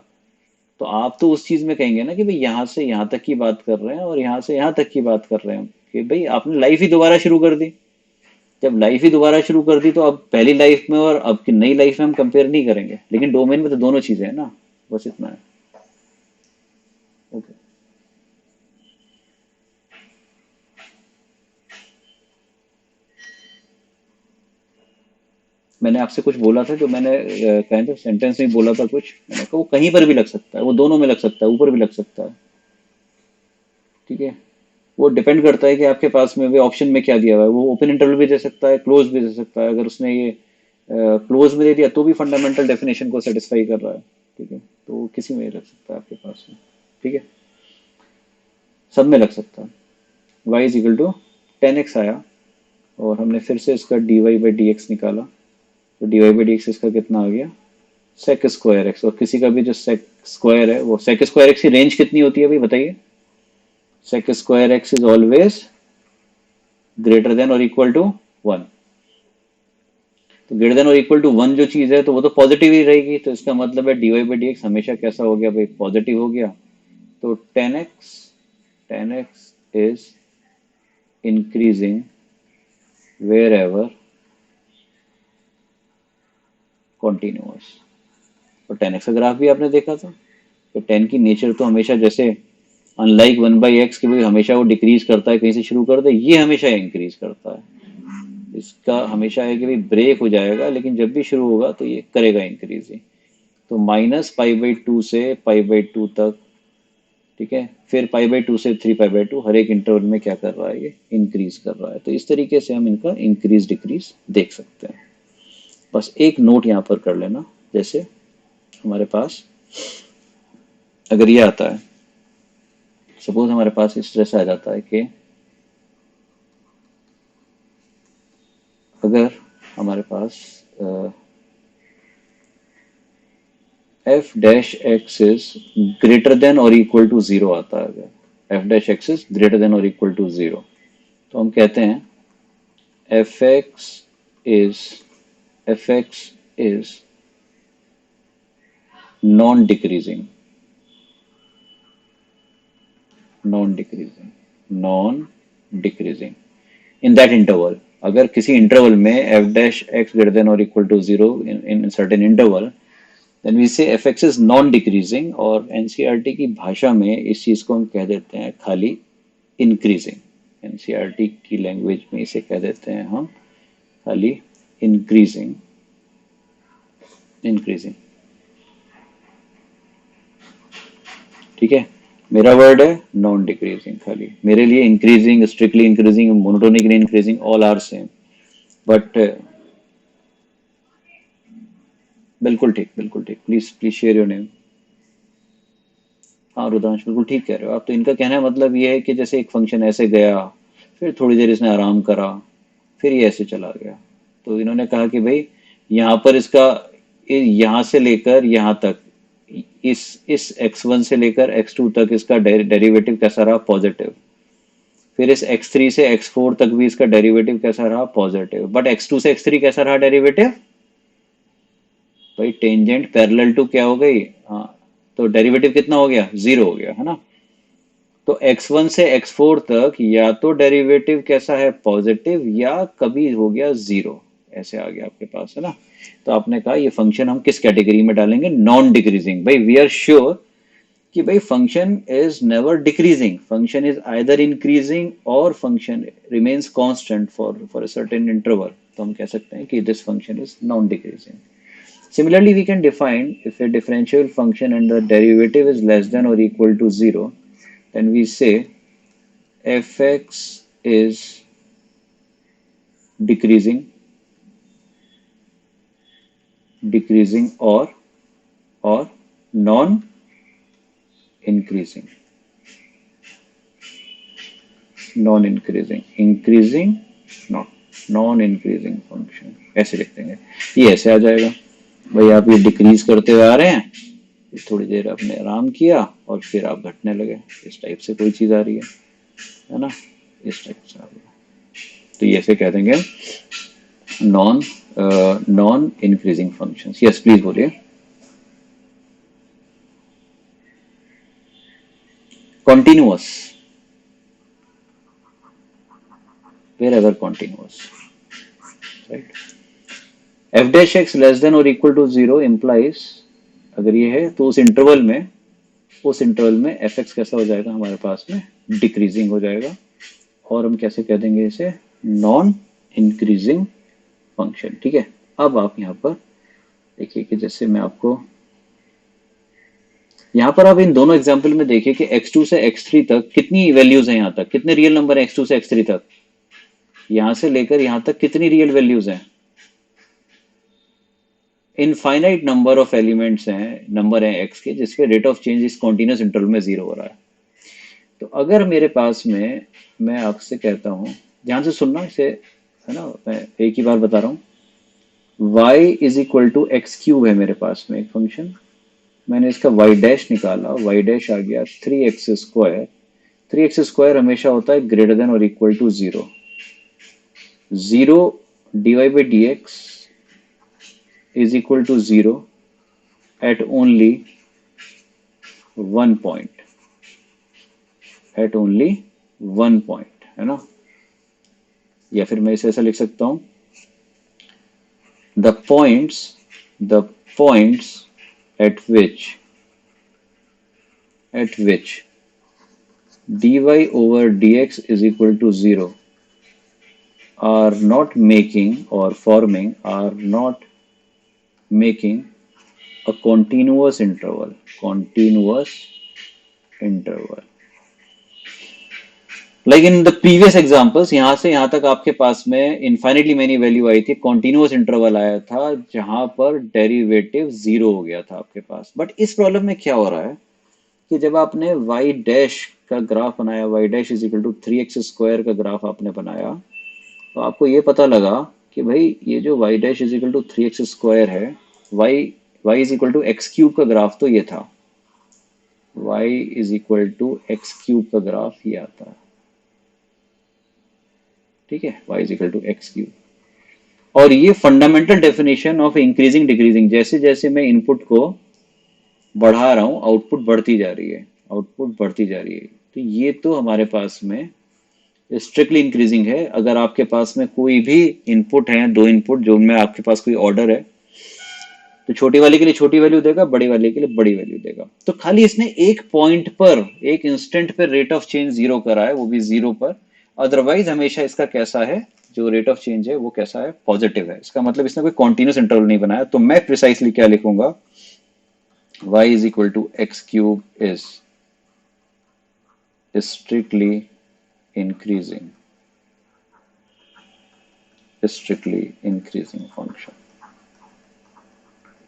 तो आप तो उस चीज में कहेंगे ना कि भाई यहाँ से यहाँ तक की बात कर रहे हैं और यहाँ से यहाँ तक की बात कर रहे हैं, कि भाई आपने लाइफ ही दोबारा शुरू कर दी। जब लाइफ ही दोबारा शुरू कर दी तो अब पहली लाइफ में और अब की नई लाइफ में हम कंपेयर नहीं करेंगे, लेकिन डोमेन में तो दोनों चीजें हैं ना। बस इतना है। ओके, मैंने आपसे कुछ बोला था, जो मैंने कहें तो सेंटेंस में बोला था कुछ, मैंने कहा वो कहीं पर भी लग सकता है, वो दोनों में लग सकता है, ऊपर भी लग सकता है। ठीक है, वो डिपेंड करता है कि आपके पास में भी ऑप्शन में क्या दिया हुआ है। वो ओपन इंटरवल भी दे सकता है, क्लोज भी दे सकता है। अगर उसने ये क्लोज में दे दिया तो भी फंडामेंटल डेफिनेशन को सेटिस्फाई कर रहा है। ठीक है, तो वो किसी में ही लग सकता है आपके पास में। ठीक है, सब में लग सकता है। y is equal to 10x आया, और हमने फिर से इसका dy बाई डी एक्स निकाला, तो dy बाई डी एक्स इसका कितना आ गया? Sec square X. और किसी का भी जो सेक स्क्वायर है, वो सेक स्क्वायर एक्स की रेंज कितनी होती है भाई बताइए? Sec square X is always greater than और इक्वल टू 1। तो ग्रेटर देन और इक्वल टू 1 जो चीज है तो वो तो पॉजिटिव ही रहेगी। तो इसका मतलब है dy बाई डी एक्स हमेशा कैसा हो गया भाई? पॉजिटिव हो गया। तो 10x is increasing wherever continuous. और 10x का ग्राफ भी आपने देखा था, तो 10 की नेचर तो हमेशा जैसे अनलाइक 1/x की, भाई हमेशा वो डिक्रीज करता है, कहीं से शुरू कर दे, ये हमेशा इंक्रीज करता है। इसका हमेशा है कि भाई ब्रेक हो जाएगा, लेकिन जब भी शुरू होगा तो ये करेगा इंक्रीज ही। तो -π/2 से π/2 तक, ठीक है, फिर π/2 से 3π/2, हर एक इंटरवल में क्या कर रहा है? ये इंक्रीज कर रहा है। तो इस तरीके से हम इनका इंक्रीज डिक्रीज देख सकते हैं। बस एक नोट यहाँ पर कर लेना, जैसे हमारे पास अगर ये आता है, सपोज हमारे पास इस तरह से आ जाता है कि अगर हमारे पास f dash x is greater than और इक्वल टू जीरो आता है। अगर f dash x is greater than और इक्वल टू जीरो, तो हम कहते हैं f x is f x is non decreasing, non decreasing, non decreasing in that interval. अगर किसी इंटरवल में F dash x greater than और equal to zero in certain interval, then we say f x is non decreasing, और NCERT की भाषा में इस चीज को हम कह देते हैं खाली इंक्रीजिंग। एनसीईआरटी की लैंग्वेज में इसे कह देते हैं हम खाली इंक्रीजिंग, इंक्रीजिंग। ठीक है, मेरा वर्ड है नॉन डिक्रीजिंग, खाली मेरे लिए increasing, strictly increasing, monotonically increasing, all are same. But बिल्कुल ठीक, बिल्कुल ठीक। Please please share your name. हाँ रुद्रांश, बिल्कुल ठीक कह रहे हो आप। तो इनका कहने का मतलब ये है कि जैसे एक फंक्शन ऐसे गया, फिर थोड़ी देर इसने आराम करा, फिर ये ऐसे चला गया। तो इन्होंने कहा कि भाई यहाँ पर इसका यहाँ से लेकर यहाँ तक, इस x1 से लेकर x2 तक इसका डेरिवेटिव कैसा रहा, पॉजिटिव। फिर इस x3 से x4 तक भी इसका डेरिवेटिव कैसा रहा, पॉजिटिव। बट x2 से x3 कैसा रहा डेरिवेटिव, भाई टेंजेंट पैरेलल टू क्या हो गई, हाँ, तो डेरिवेटिव कितना हो गया, जीरो हो गया, है ना। तो x1 से x4 तक या तो डेरिवेटिव कैसा है, पॉजिटिव, या कभी हो गया जीरो, ऐसे आ गया आपके पास, है ना। तो आपने कहा ये फंक्शन हम किस कैटेगरी में डालेंगे, नॉन डिक्रीजिंग। भाई वी आर श्योर कि भाई function is never decreasing, function is either increasing और function remains constant for a certain interval. तो हम कह सकते हैं कि this function is non decreasing. Similarly, we can define if a differential function and the derivative is less than or equal to zero, then we say fx is decreasing, decreasing or non increasing, non increasing, increasing not, non increasing function, ऐसे लिख देंगे। ये ऐसे आ जाएगा, भाई आप ये डिक्रीज करते हुए आ रहे हैं, थोड़ी देर आपने आराम किया और फिर आप घटने लगे, इस टाइप से कोई चीज आ रही है ना, इस टाइप से आ रही है। तो ये ऐसे कह देंगे non non increasing functions. Yes please बोलिए। Continuous, wherever continuous, right. F dash x less than और इक्वल टू जीरो इम्प्लाइज, अगर ये है तो उस इंटरवल में एफ एक्स कैसा हो जाएगा हमारे पास में, डिक्रीजिंग हो जाएगा। और हम कैसे कह देंगे इसे, नॉन इंक्रीजिंग फंक्शन। ठीक है, अब आप यहाँ पर देखिए कि जैसे मैं आपको यहाँ पर, आप इन दोनों एग्जाम्पल में देखिए कि x2 से x3 तक कितनी वैल्यूज हैं, यहाँ तक कितने रियल नंबर है, x2 से x3 तक, यहां से लेकर यहां तक कितनी रियल वैल्यूज हैं, इनफाइनाइट नंबर ऑफ एलिमेंट्स हैं, नंबर है x के जिसपे रेट ऑफ चेंज इस कॉन्टिन्यूस इंटरवल में जीरो हो रहा है। तो अगर मेरे पास में, मैं आपसे कहता हूं, ध्यान से सुनना इसे, है ना, मैं एक ही बार बता रहा हूं, y is equal to x cube है मेरे पास में एक फंक्शन, मैंने इसका y डैश निकाला, y डैश आ गया 3x²। 3x² हमेशा होता है ग्रेटर देन और equal to zero. Zero dy by dx is equal to zero at only one point, at only one point, है ना। या फिर मैं इसे ऐसा लिख सकता हूं, the points at which dy over dx is equal to zero are not making a continuous interval, like in the previous examples, यहां से यहां तक आपके पास में इनफाइनेटली मैनी वैल्यू आई थी, कॉन्टिन्यूअस इंटरवल आया था जहां पर डेरिवेटिव जीरो हो गया था आपके पास। बट इस प्रॉब्लम में क्या हो रहा है कि जब आपने y डैश का ग्राफ बनाया, y dash is equal to 3x² का ग्राफ आपने बनाया, तो आपको ये पता लगा कि भाई ये जो y dash is equal to 3x² है, y y is equal to x cube का ग्राफ तो ये था, y is equal to x cube का ग्राफ ये आता है, ठीक है, y is equal to x cube. और ये fundamental definition of increasing decreasing, जैसे जैसे मैं इनपुट को बढ़ा रहा हूँ आउटपुट बढ़ती जा रही है, आउटपुट बढ़ती जा रही है। तो ये तो हमारे पास में स्ट्रिक्टली इंक्रीजिंग है। अगर आपके पास में कोई भी इनपुट है, दो इनपुट जो उनमें आपके पास कोई ऑर्डर है, तो छोटी वाले के लिए छोटी वैल्यू देगा, बड़ी वाले के लिए बड़ी वैल्यू देगा। तो खाली इसने एक पॉइंट पर, एक इंस्टेंट पर रेट ऑफ चेंज जीरो करा है, वो भी जीरो पर। अदरवाइज हमेशा इसका कैसा है, जो रेट ऑफ चेंज है वो कैसा है, पॉजिटिव है। इसका मतलब इसने कोई कॉन्टिन्यूस इंटरवल नहीं बनाया। तो मैं प्रिसाइसली क्या लिखूंगा, y is equal to x cube is strictly increasing, strictly increasing function.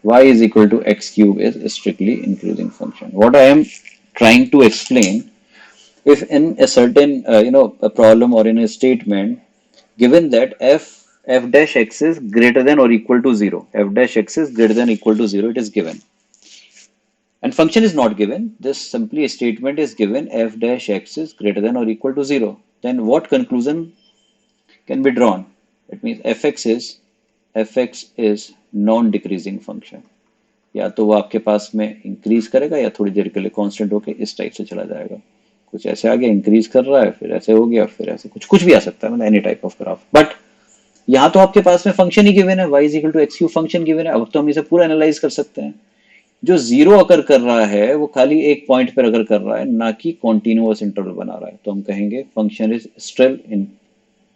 Y is equal to x cube is strictly increasing function. What I am trying to explain, if in a certain a problem or in a statement given that f dash x is greater than or equal to 0, f dash x is greater than or equal to 0, it is given, and function is not given, this simply a statement is given, f dash x is greater than or equal to 0, then what conclusion can be drawn? It means fx is non decreasing function, या तो वो आपके पास में increase करेगा या थोड़ी देर के लिए कांस्टेंट होके इस टाइप से चला जाएगा। कुछ ऐसे आ गया, इंक्रीज कर रहा है, फिर ऐसे हो गया, फिर ऐसे कुछ कुछ भी आ सकता है, मतलब any type of graph. But यहाँ तो आपके पास में फंक्शन ही गिवन है, y is equal to x cube function given है। अब तो हम इसे पूरा एनालाइज कर सकते हैं। जो जीरो अगर कर रहा है वो खाली एक पॉइंट पर अगर कर रहा है, ना कि कॉन्टिन्यूअस इंटरवल बना रहा है, तो हम कहेंगे function is still in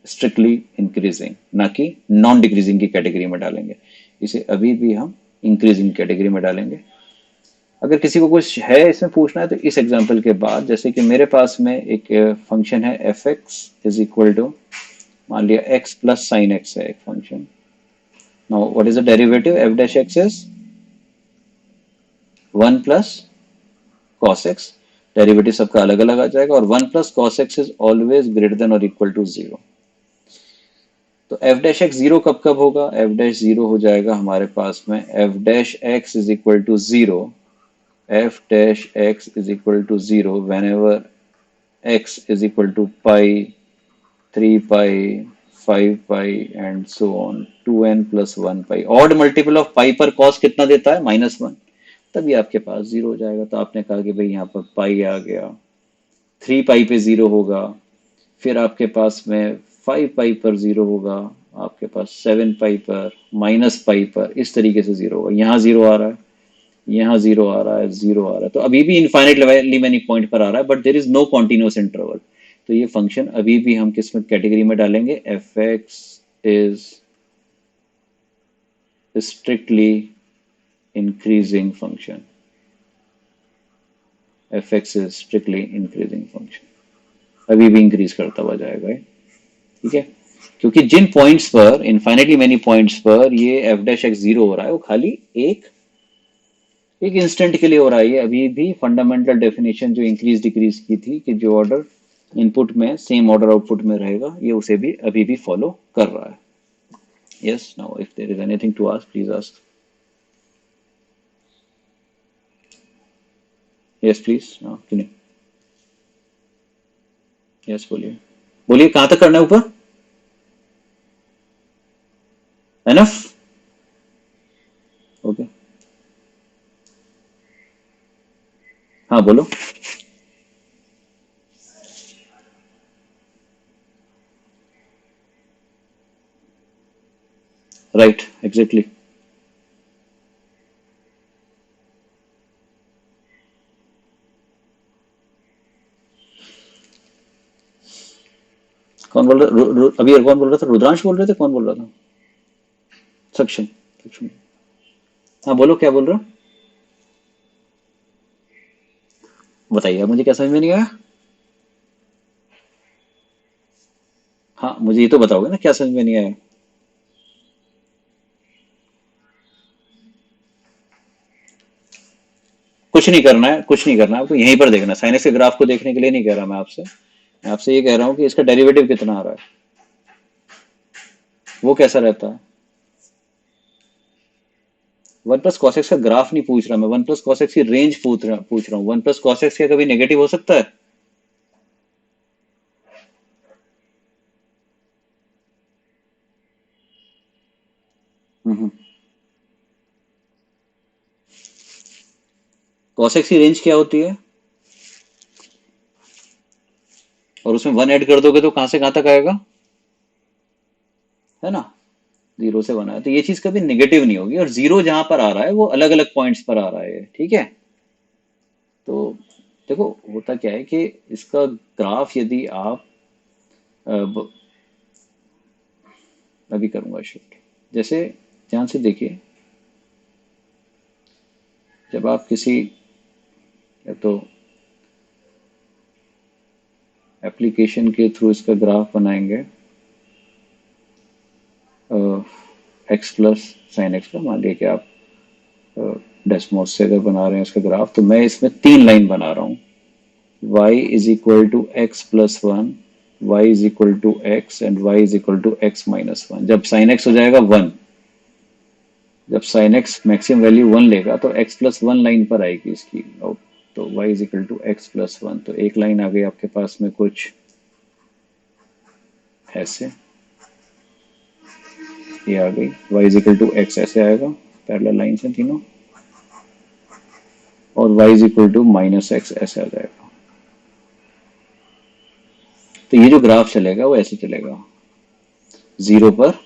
strictly increasing, ना कि नॉन डिक्रीजिंग की कैटेगरी में डालेंगे। इसे अभी भी हम इंक्रीजिंग कैटेगरी में डालेंगे। अगर किसी को कुछ है इसमें पूछना है तो इस एग्जांपल के बाद, जैसे कि मेरे पास में एक फंक्शन है F x is equal to, मान लिया एक्स प्लस साइन एक्स है एक function. Now what is the derivative, F dash x is 1 plus cos X, derivative सबका अलग अलग आ जाएगा, और 1 plus cos X is always greater than और इक्वल टू 0। तो एफ डैश एक्स जीरो कब कब होगा, एफ डैश जीरो हो जाएगा हमारे पास में F dash x is equal to 0, F dash x is equal to 0 whenever x is equal to pi, 3 pi, 5 pi and so on, 2n plus 1 pi। Odd multiple of pi पर cos कितना देता है, -1, तभी आपके पास zero हो जाएगा। तो आपने कहा कि भाई यहाँ पर पाई आ गया, 3 पाई पे जीरो होगा, फिर आपके पास में 5 पाई पर जीरो होगा, आपके पास 7 पाई पर, -पाई पर, इस तरीके से जीरो होगा। यहाँ जीरो आ रहा है, यहाँ जीरो आ रहा है, जीरो आ रहा है, तो अभी भी इनफाइनाइट लेवली मैनी पॉइंट पर आ रहा है, but there is no continuous interval. तो ये फंक्शन अभी भी हम किस में कैटेगरी में डालेंगे, F x is strictly increasing function, F x is strictly increasing function, अभी भी इंक्रीज करता हुआ जाएगा, ठीक है। क्योंकि जिन पॉइंट्स पर, इनफाइनाइटली मेनी पॉइंट्स पर ये एफ डैश एक्स जीरो हो रहा है, वो खाली एक इंस्टेंट के लिए हो रहा है। ये अभी भी फंडामेंटल डेफिनेशन जो इंक्रीज डिक्रीज की थी, कि जो ऑर्डर इनपुट में सेम ऑर्डर आउटपुट में रहेगा, ये उसे भी अभी भी फॉलो कर रहा है। Yes, now if there is anything to ask please ask. Yes please, क्यों नहीं, यस बोलिए, बोलिए कहां तक करना है ऊपर, एनफ, ओके, हाँ बोलो। Right, exactly. कौन बोल रहा, अभी कौन बोल रहा था, रुद्रांश बोल रहे थे, कौन बोल रहा था, सक्षम, सक्षम, हाँ बोलो क्या बोल रहे हो, बताइए, मुझे क्या समझ में नहीं आया। हाँ मुझे ये तो बताओगे ना क्या समझ में नहीं आया। कुछ नहीं करना है, कुछ नहीं करना है आपको, यहीं पर देखना, साइनस के ग्राफ को देखने के लिए नहीं कह रहा मैं आपसे ये कह रहा हूँ कि इसका डेरिवेटिव कितना आ रहा है। वो कैसा रहता है? वन प्लस कॉस एक्स का ग्राफ नहीं पूछ रहा मैं, वन प्लस कॉस एक्स की रेंज पूछ रहा हूँ। वन प्लस कॉस एक्स क्या कभी नेगेटिव हो सकता है? कॉस एक्स की रेंज क्या होती है? और उसमें वन ऐड कर दोगे तो कहां से कहां तक आएगा? है ना? जीरो से वन आया तो ये चीज कभी नेगेटिव नहीं होगी, और जीरो जहां पर आ रहा है वो अलग अलग पॉइंट्स पर आ रहा है, ठीक है? तो देखो, होता क्या है कि इसका ग्राफ यदि आप ब- अभी करूंगा शिफ्ट। जैसे ध्यान से देखिए, जब आप किसी, या तो एप्लीकेशन के थ्रू इसका ग्राफ बनाएंगे, एक्स प्लस साइन एक्स का, मान लिया कि आप डेस्मोस से अगर बना रहे हैं इसका ग्राफ, तो मैं इसमें तीन लाइन बना रहा हूँ। y is equal to x plus one, y is equal to x, and y is equal to x minus one. जब साइन एक्स हो जाएगा वन, जब sine x maximum value one लेगा तो x प्लस वन लाइन पर आएगी इसकी out. तो y is equal to x plus one, तो एक लाइन आ गई आपके पास में कुछ ऐसे, ये आ गई y is equal to x, ऐसे आएगा पैरेलल लाइन से तीनों, और y is equal to minus x, ऐसे आ जाएगा। तो ये जो ग्राफ चलेगा वो ऐसे चलेगा, जीरो पर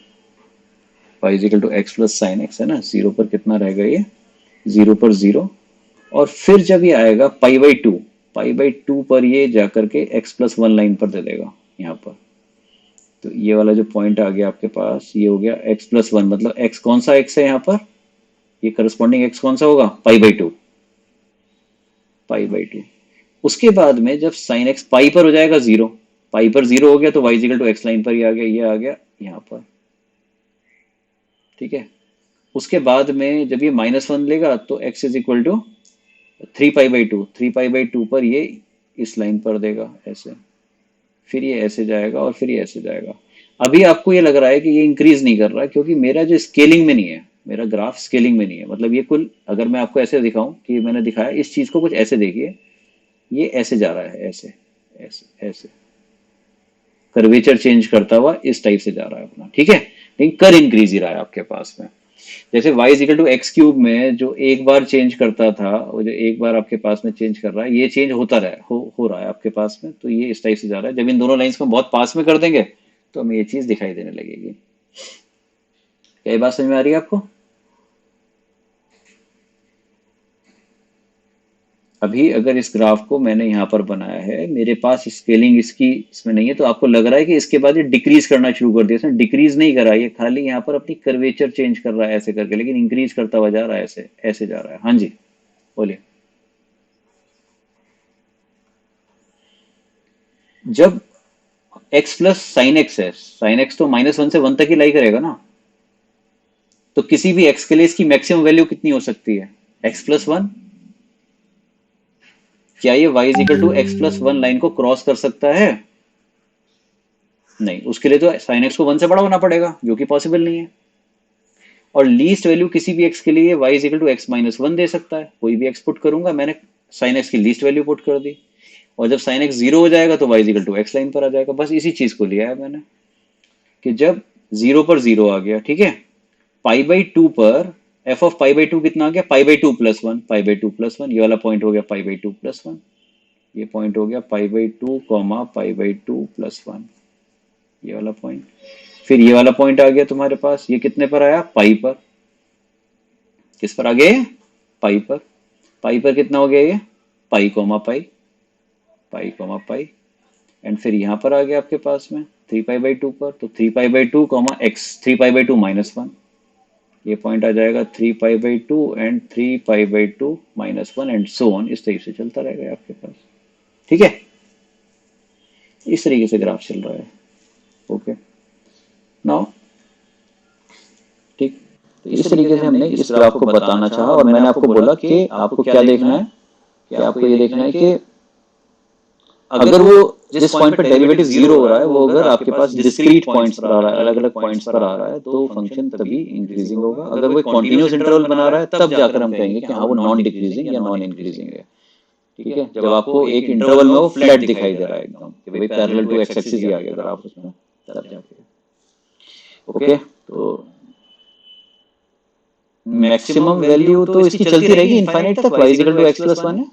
y is equal to x plus sine x, है ना, जीरो पर कितना रहेगा ये, जीरो पर जीरो, और फिर जब ये आएगा पाई by to, pi by two पर ये जाकर के एक्स प्लस वन लाइन पर दे देगा यहाँ पर। तो ये वाला जो पॉइंट आ गया आपके पास, ये हो गया एक्स प्लस वन, मतलब एक्स कौन सा एक्स है यहाँ पर, ये करस्पॉन्डिंग एक्स कौन सा होगा, पाई by to, pi by to. उसके बाद में जब साइन एक्स पाई पर हो जाएगा जीरो, पाई पर जीरो हो गया तो y equal to x line पर ही आ गया, ये आ गया यहाँ पर, ठीक है? उसके बाद में जब ये माइनस वन लेगा तो x is equal to three pi by two, three pi by two पर ये इस लाइन पर देगा ऐसे, फिर ये ऐसे जाएगा और फिर ये ऐसे जाएगा। अभी आपको ये लग रहा है कि ये इंक्रीज नहीं कर रहा है, क्योंकि मेरा जो स्केलिंग में नहीं है, मेरा ग्राफ स्केलिंग में नहीं है। मतलब ये कुल, अगर मैं आपको ऐसे दिखाऊं कि मैंने दिखाया इस चीज को कुछ ऐसे देखिए, ये ऐसे जा रहा है, ऐसे ऐसे ऐसे कर्वेचर चेंज करता हुआ इस टाइप से जा रहा है अपना, ठीक है? लेकिन कर इंक्रीज ही रहा है आपके पास में। जैसे y is equal to x cube में जो एक बार चेंज करता था, वो जो एक बार आपके पास में चेंज कर रहा है, ये चेंज होता रहा है, हो रहा है आपके पास में। तो ये इस टाइप से जा रहा है। जब इन दोनों लाइंस को बहुत पास में कर देंगे तो हमें ये चीज दिखाई देने लगेगी। क्या ये बात समझ में आ रही है आपको? अभी अगर इस ग्राफ को मैंने यहाँ पर बनाया है, मेरे पास स्केलिंग इसकी इसमें नहीं है, तो आपको लग रहा है कि इसके बाद ये डिक्रीज करना शुरू कर दिया। इसने डिक्रीज नहीं करा, ये खाली यहाँ पर अपनी कर्वेचर चेंज कर रहा है ऐसे करके, लेकिन इंक्रीज करता हुआ जा रहा है, ऐसे ऐसे जा रहा है। हाँ जी, बोलिए। जब एक्स प्लस साइन एक्स है, साइन एक्स तो माइनस वन से वन तक ही लाई करेगा ना, तो किसी भी एक्स के लिए इसकी मैक्सिमम वैल्यू कितनी हो सकती है, एक्स प्लस वन। क्या ये y is equal to x plus one line को क्रॉस कर सकता है? नहीं, उसके लिए तो साइन एक्स को वन से बड़ा होना पड़ेगा, जो कि पॉसिबल नहीं है। और लीस्ट वैल्यू किसी भी एक्स के लिए y is equal to x minus one दे सकता है। कोई भी एक्स पुट करूंगा, मैंने साइन एक्स की लीस्ट वैल्यू पुट कर दी, और जब साइन एक्स जीरो हो जाएगा तो y is equal to x line पर आ जाएगा। बस इसी चीज को लिया है मैंने, कि जब जीरो पर जीरो आ गया, ठीक है, पाई बाई टू पर F of pi by to कितना आ गया, पाई by two plus one, pi by two plus one, ये वाला पॉइंट हो गया पाई बाई टू प्लस वन, ये पॉइंट हो गया पाई by two comma pi by two plus one, ये वाला पॉइंट। फिर ये वाला पॉइंट आ गया तुम्हारे पास, ये कितने पर आया, पाई पर। किस पर आ गए, पाई पर। पाई पर कितना हो गया ये, pi comma pi, pi comma pi. And फिर यहाँ पर आ गया आपके पास में थ्री पाई बाई टू पर, तो three pi by two comma x, three pi by to minus one, ये पॉइंट आ जाएगा three pi by to and three pi by to minus one, and so on, इस तरीके से चलता रहेगा आपके पास, ठीक है? इस तरीके से ग्राफ चल रहा है। ओके, नाउ, ठीक। तो इस तरीके से हमने इस ग्राफ को बताना चाहा, और मैंने आपको बोला कि आपको क्या देखना है, कि आपको ये देखना है कि अगर वो जिस पॉइंट पर डेरिवेटिव जीरो हो रहा है वो अगर आपके पास डिस्क्रीट पॉइंट्स पर आ रहा है, अलग अलग पॉइंट्स पर आ रहा है, तो फंक्शन तभी इंक्रीजिंग होगा। अगर वो कॉन्टिन्यूस इंटरवल बना रहा है तब जाकर हम कहेंगे कि हाँ वो नॉन डिक्रीजिंग या नॉन इंक्रीजिंग है। ठीक है, जब आपको एक इंटरवल में वो फ्लैट दिखाई दे रहा है एकदम कि भाई पैरेलल टू एक्स एक्सिस ही आ गया ग्राफ उसमें, तब जाके। ओके, तो मैक्सिमम वैल्यू तो इसकी चलती रहेगी इनफाइनाइट तक, y equal to x plus one है।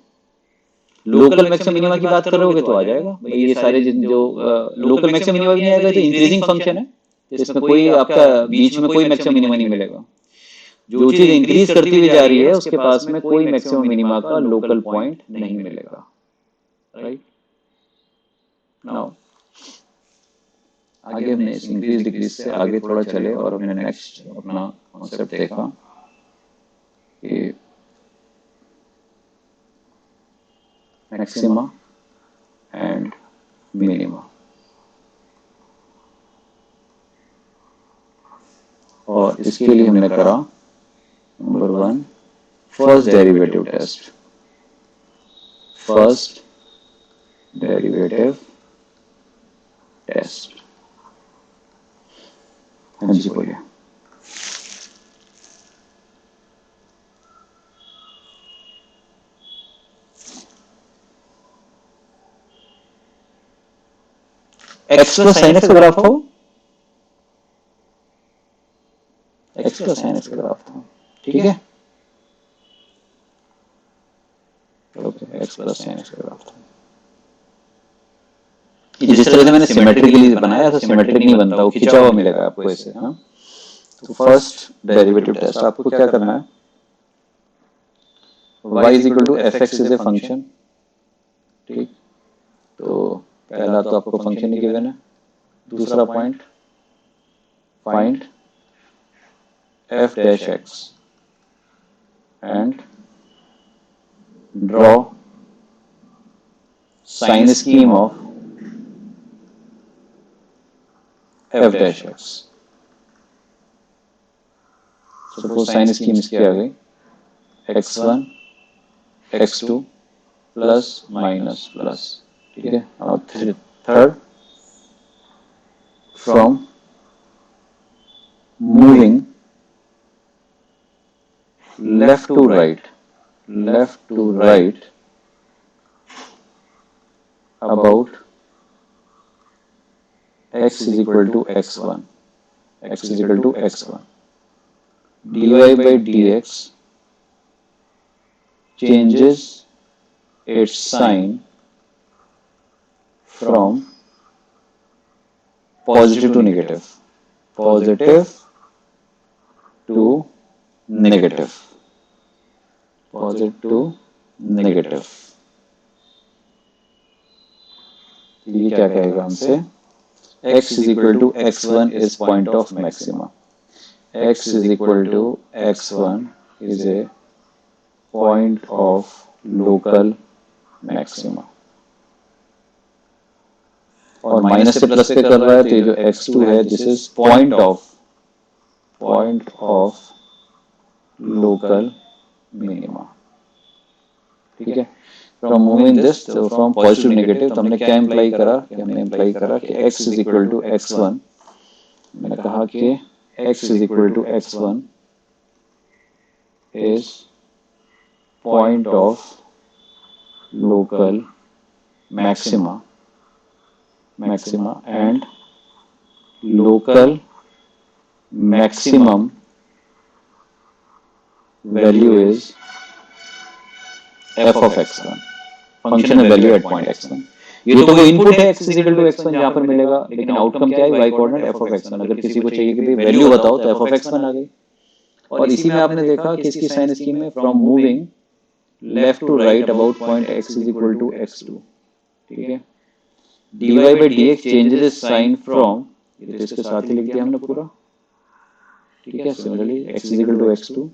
लोकल मैक्सिमम मिनिमा की बात करोगे तो आ जाएगा भाई, ये सारे जो लोकल मैक्सिमम मिनिमा भी नहीं आएगा तो इंक्रीजिंग फंक्शन है, तो इसमें कोई आपका बीच में कोई मैक्सिमम मिनिमा नहीं मिलेगा। जो चीज इंक्रीज करती हुई जा रही है उसके पास में कोई मैक्सिमम मिनिमा का लोकल पॉइंट नहीं मिलेगा। राइट, नाउ आगे हमने इस इंक्रीज डिक्रीज से आगे थोड़ा चले और हमने नेक्स्ट अपना कॉन्सेप्ट देखा कि मैक्सिमा एंड मिनिमा, और इसके लिए हमने करा number 1 first derivative test. First derivative test, हाँ जी बोलिए। एक्स प्लस साइन एक्स का ग्राफ था, एक्स प्लस साइन एक्स का ग्राफ था। ठीक है, okay, x plus sine x का ग्राफ था। जिस तरह से मैंने सिमेट्रिकली बनाया था, सिमेट्रिक नहीं बनता, वो खिंचा हुआ मिलेगा आपको ऐसे। हाँ, तो फर्स्ट डेरिवेटिव टेस्ट आपको क्या करना है, y is equal to F x is a function. ठीक, तो पहला तो आपको फंक्शन ही गिवन है। दूसरा point, find f dash x and draw sine scheme of f dash x। Suppose sign scheme इसकी आ गई x1 x2 plus minus plus. ठीक है, और third from moving left to right, left to right about x is equal to x1, x is equal to x1, dy by dx changes its sign from positive to negative, positive to negative, positive to negative। ये क्या कहेगा हमसे, x is equal to x1 is point of maxima, x is equal to x1 is a point of local maxima। और minus से plus पे कर रहा है तो ये जो x2 है this is point of local minima. ठीक है, फ्रॉम मूविंग दिस, तो फ्रॉम पॉजिटिव नेगेटिव, तो हमने क्या इंप्लाई करा कि हमने इंप्लाई करा कि x is equal to x1, मैंने कहा कि x is equal to x1 is point of local maxima, maxima and local maximum value is f of x1, function है वैल्यू एट पॉइंट x1। ये तो वो इनपुट है x is equal to x1 जहां पर मिलेगा, लेकिन आउटकम क्या है, y coordinate f of x1। अगर किसी को चाहिए कि भाई वैल्यू बताओ तो f of x1 आ गई। और इसी में आपने देखा कि इसकी साइन स्कीम में from moving left to right about point x is equal to x2। ठीक है, dy by dx changes sign from, ये तो इसके साथ ही लिख दिया हमने पूरा। ठीक है, similarly x is equal to x2,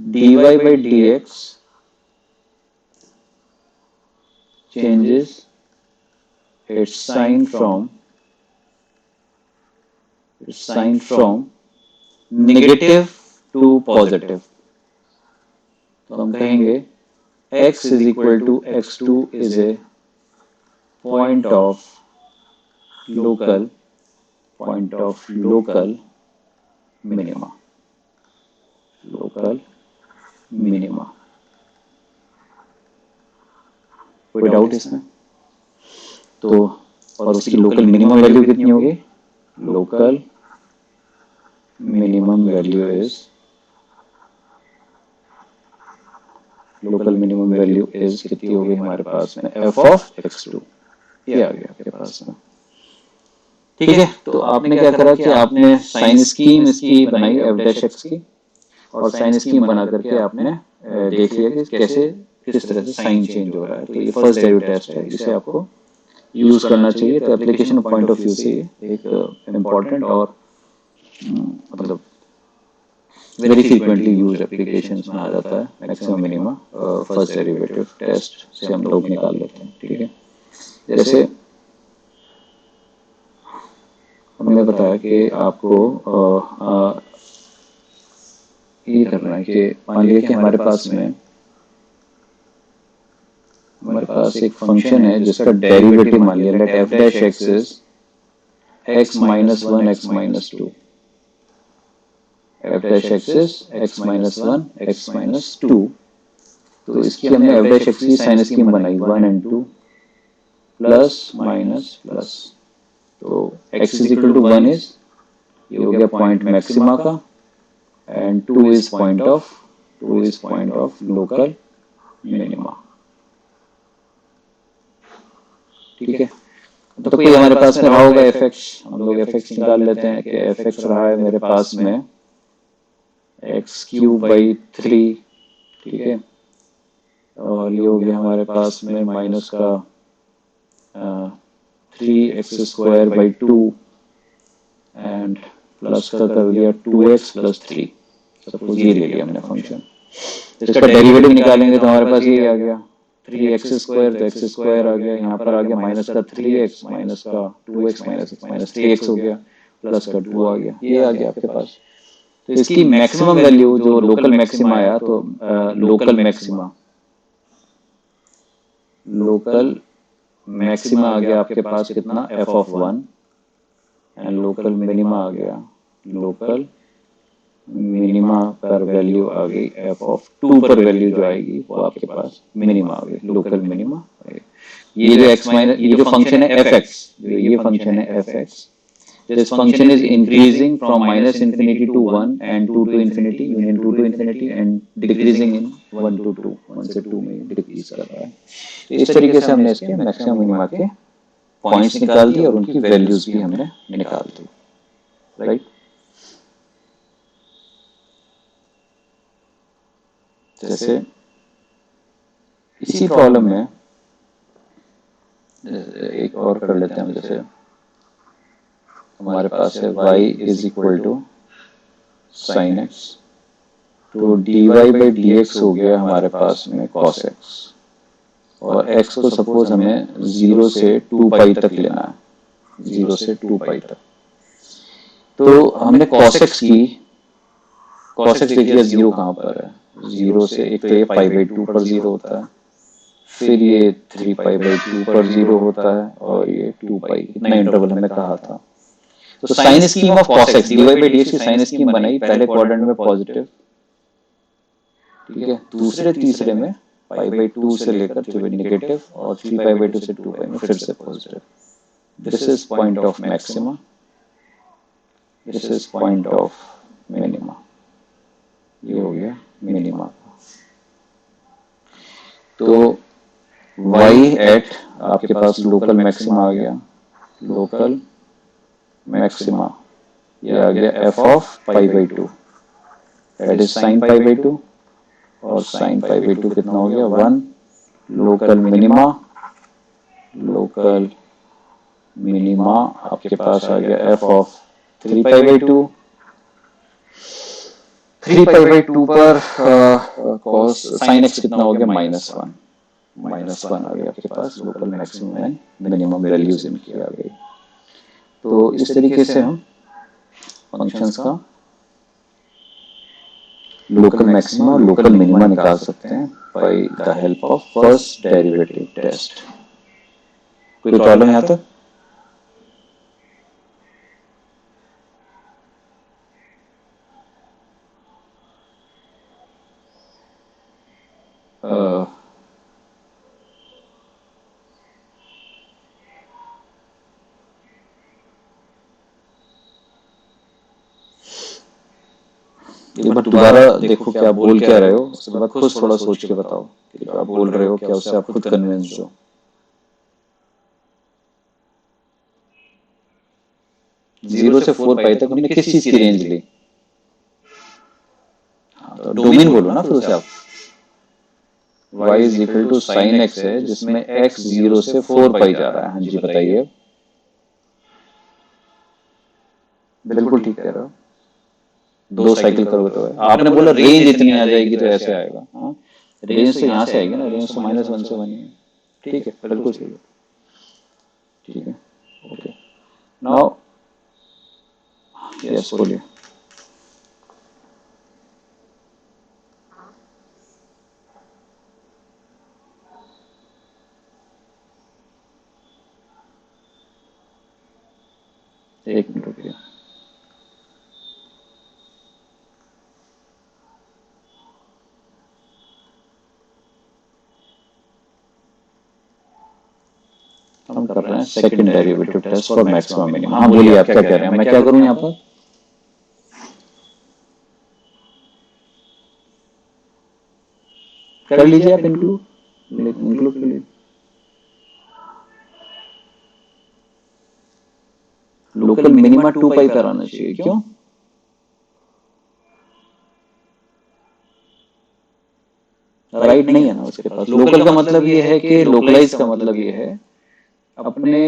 dy by dx changes its sign from negative to positive। तो हम कहेंगे x is equal to x2 is a point of local minima, local minima. कोई डाउट इसमें? तो और उसकी लोकल मिनिमम वैल्यू कितनी होगी? लोकल मिनिमम वैल्यू इज कितनी होगी हमारे पास में? F of x2। ये आ गया आपके पास में। ठीक है, तो आपने क्या करा कि आपने साइन स्कीम इसकी बनाई एफ डैश एक्स की, और साइन स्कीम बना करके आपने देख लिया कि कैसे किस तरह से साइन चेंज हो रहा है। तो ये फर्स्ट डेरिवेटिव टेस्ट है, इसे आपको यूज करना चाहिए। तो एप्लीकेशन पॉइंट ऑफ व्यू से एक इम्पॉर्टेंट और मतलब वेरी फ्रीक्वेंटली यूज एप्लीकेशंस में आ जाता है maximum minima first derivative test से हम लोग निकाल लेते हैं। ठीक है, जैसे हमने बताया कि आपको ये करना है कि मान लिया कि हमारे पास एक फंक्शन है जिसका डेरिवेटिव मान लिया let f dash x is x minus one x minus two, f dash x is x minus one x minus two. तो इसकी हमने एफ डैश एक्स की साइन स्कीम बनाई 1 and 2 प्लस माइनस प्लस। तो x is equal to 1 is, ये हो गया point maxima का, and 2 is point of local minima. ठीक है, तो कोई हमारे पास में रहा होगा एफ एक्स, हम लोग एफ एक्स निकाल लेते हैं कि एफ एक्स रहा है मेरे पास में एक्स क्यूब बाई 3। ठीक है, और ये हो गया हमारे पास में माइनस का 3x² बाई 2 एंड प्लस का कर दिया 2x प्लस 3। सपोज ये ले लिया हमने फंक्शन, इसका डेरिवेटिव निकालेंगे तो हमारे पास ये आ गया 3x², तो x² आ गया, यहाँ पर आ गया माइनस का 3x माइनस का 2x माइनस 3x हो गया, प्लस का 2 आ गया, ये आ गया आपके पास। तो इसकी मैक्सिमम वैल्यू जो लोकल मैक्सिमा आया, तो लोकल मैक्सिमा आ गया आपके पास कितना? F of 1, and local minima आ गया, लोकल मिनिमा पर वैल्यू आ गई एफ ऑफ 2 पर वैल्यू जो आएगी वो आपके पास मिनिमा आ गई, लोकल मिनिमा। ये जो x माइनस, ये जो फंक्शन है एफ एक्स, जो ये फंक्शन है F x, this function is increasing from minus infinity to 1 and 2 to infinity, union 2 to infinity and decreasing in 1 to 2, 1 से 2 में डिक्रीज कर रहा है। तो इस तरीके से हमने इसके मैक्सिमम मिनिमा के पॉइंट्स निकाल दिए और उनकी वैल्यूज भी हमने निकाल दी, राइट। जैसे इसी प्रॉब्लम में एक और कर लेते हैं हम। जैसे हमारे पास है y is equal to sine x, तो dy बाई डी एक्स हो गया हमारे पास में cos x, और x को सपोज हमें 0 से 2 पाई तक लेना है, 0 से 2 पाई तक। तो हमने cos x देखिए 0 कहाँ पर है? 0 से एक तो ये पाई बाई 2 पर 0 होता है, फिर ये 3 पाई बाई 2 पर 0 होता है, और ये 2 पाई, इतना इंटरवल हमें कहा था। तो sign scheme of cos x, dy by dx की साइन स्कीम बनाई, पहले क्वाड्रेंट में पॉजिटिव, ठीक है, दूसरे तीसरे में पाई बाई 2 से लेकर 3 नेगेटिव, और 3 पाई बाई 2 से 2 पाई में फिर से positive. This is point of maxima, this is point of minima, ये हो गया मिनिमा। तो y एट आपके पास लोकल मैक्सिमा आ गया, लोकल मैक्सिमा ये आ गया F of pi by 2, that is sine pi by 2, और साइन पाई बाई 2 कितना हो गया 1। लोकल मिनिमा आपके पास आ गया F of 3 pi by 2, 3 pi by 2 पर cos साइन एक्स कितना हो गया -1, -1 आ गया आपके पास। Local maximum and minimum values इनकी आ गई। तो इस तरीके से हम फंक्शंस का लोकल मैक्सिमा और लोकल मिनिमा निकाल सकते हैं by the help of first derivative test. कोई प्रॉब्लम यहाँ तक? अ, एक बार दोबारा देखो कि आप बोल क्या रहे हो, उसके बाद खुद थोड़ा सोच के बताओ कि जो आप बोल रहे हो क्या उससे आप खुद कन्विंस्ड हो। 0 से 4 पाई तक हमने किस चीज की रेंज ली? हाँ, तो डोमेन बोलो ना फिर उसे आप। y is equal to sine x है जिसमें x 0 से 4 पाई जा रहा है। हाँ जी बताइए। बिल्कुल ठीक कह रहे हो। 2 साइकिल करोगे तो आपने बोला रेंज इतनी आ जाएगी तो ऐसे आएगा। हाँ, रेंज तो यहाँ से आएगी ना, रेंज तो -1 से बनी है। ठीक है, बिल्कुल सही है। ठीक है, ओके। नाउ यस बोलिए। एक मिनट रुकिए। हम कर रहे हैं second derivative test for maximum minimum. हाँ बोलिए, आप क्या कह रहे हैं, मैं क्या करूं यहाँ पर? कर लीजिए आप इंक्लूड, इंक्लूड कर लीजिए। लोकल मिनिमा 2 पाई पर आना चाहिए, क्यों? राइट नहीं है ना उसके पास। लोकल का मतलब ये है कि लोकलाइज का मतलब ये है अपने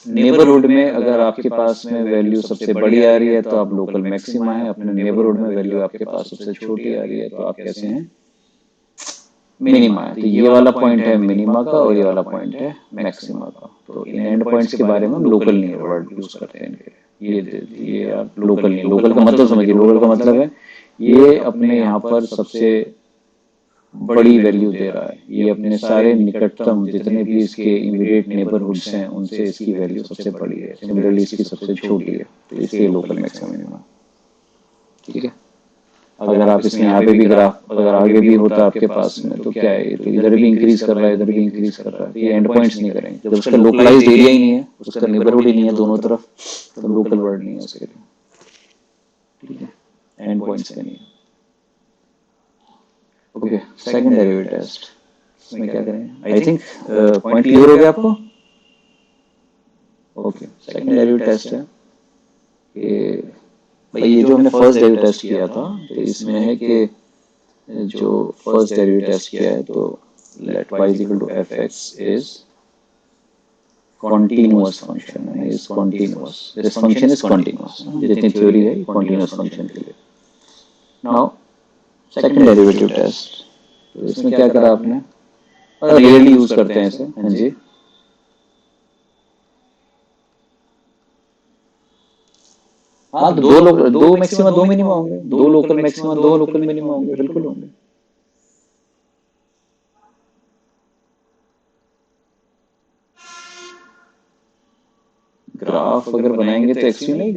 नेबरहुड में अगर आपके पास में वैल्यू सबसे बड़ी आ रही है तो आप लोकल मैक्सिमा है, अपने नेबरहुड में वैल्यू आपके पास सबसे छोटी आ रही है तो आप कैसे हैं? मिनिमा है। तो ये वाला पॉइंट है मिनिमा का और ये वाला पॉइंट है मैक्सिमा का। तो इन एंड पॉइंट्स के बारे में हम लोकल नहीं वर्ड यूज करते हैं इनके लिए। ये आप लोकल नहीं, लोकल का मतलब समझिए। लोकल का मतलब है ये अपने यहाँ पर सबसे बड़ी वैल्यू दे रहा है, ये अपने सारे निकटतम जितने भी इसके इमीडिएट नेबरहुड्स हैं उनसे इसकी वैल्यू सबसे बड़ी है, सिमिलरली इसकी सबसे छोटी है, तो इसलिए लोकल मैक्सिमम मिनिमम। ठीक है। अगर आप इसमें यहाँ पे भी ग्राफ अगर आगे भी होता आपके पास में तो क्या है, तो इधर भी इंक्रीज कर रहा है, इधर भी इंक्रीज कर रहा है, तो ये एंड पॉइंट्स नहीं करेंगे। जब उसका लोकलाइज्ड एरिया ही नहीं है, उसका नेबरहुड ही नहीं है दोनों तरफ, तो लोकल वर्ड नहीं है उसके लिए। ठीक है, एंड पॉइंट्स का नहीं है। ओके, सेकंड डेरिवेटिव टेस्ट इसमें क्या करें? आई थिंक पॉइंट क्लियर हो गया आपको? ओके, सेकंड डेरिवेटिव टेस्ट है कि भाई ये जो हमने फर्स्ट डेरिवेटिव टेस्ट किया था तो इसमें है कि जो फर्स्ट डेरिवेटिव टेस्ट किया है तो let y is equal to F x is continuous function है, is continuous, this function is continuous. जितनी थ्योरी है कॉन्टिन्यूअस फंक्शन के लिए। नाउ सेकंड डेरिवेटिव टेस्ट, तो इसमें क्या करा आपने? रेयरली यूज करते हैं इसे। हाँ जी, हाँ तो दो मैक्सिमा दो मिनिमा होंगे, दो लोकल मैक्सिमा दो लोकल मिनिमा होंगे, बिल्कुल होंगे। ग्राफ अगर बनाएंगे तो एक्सट्रीम नहीं,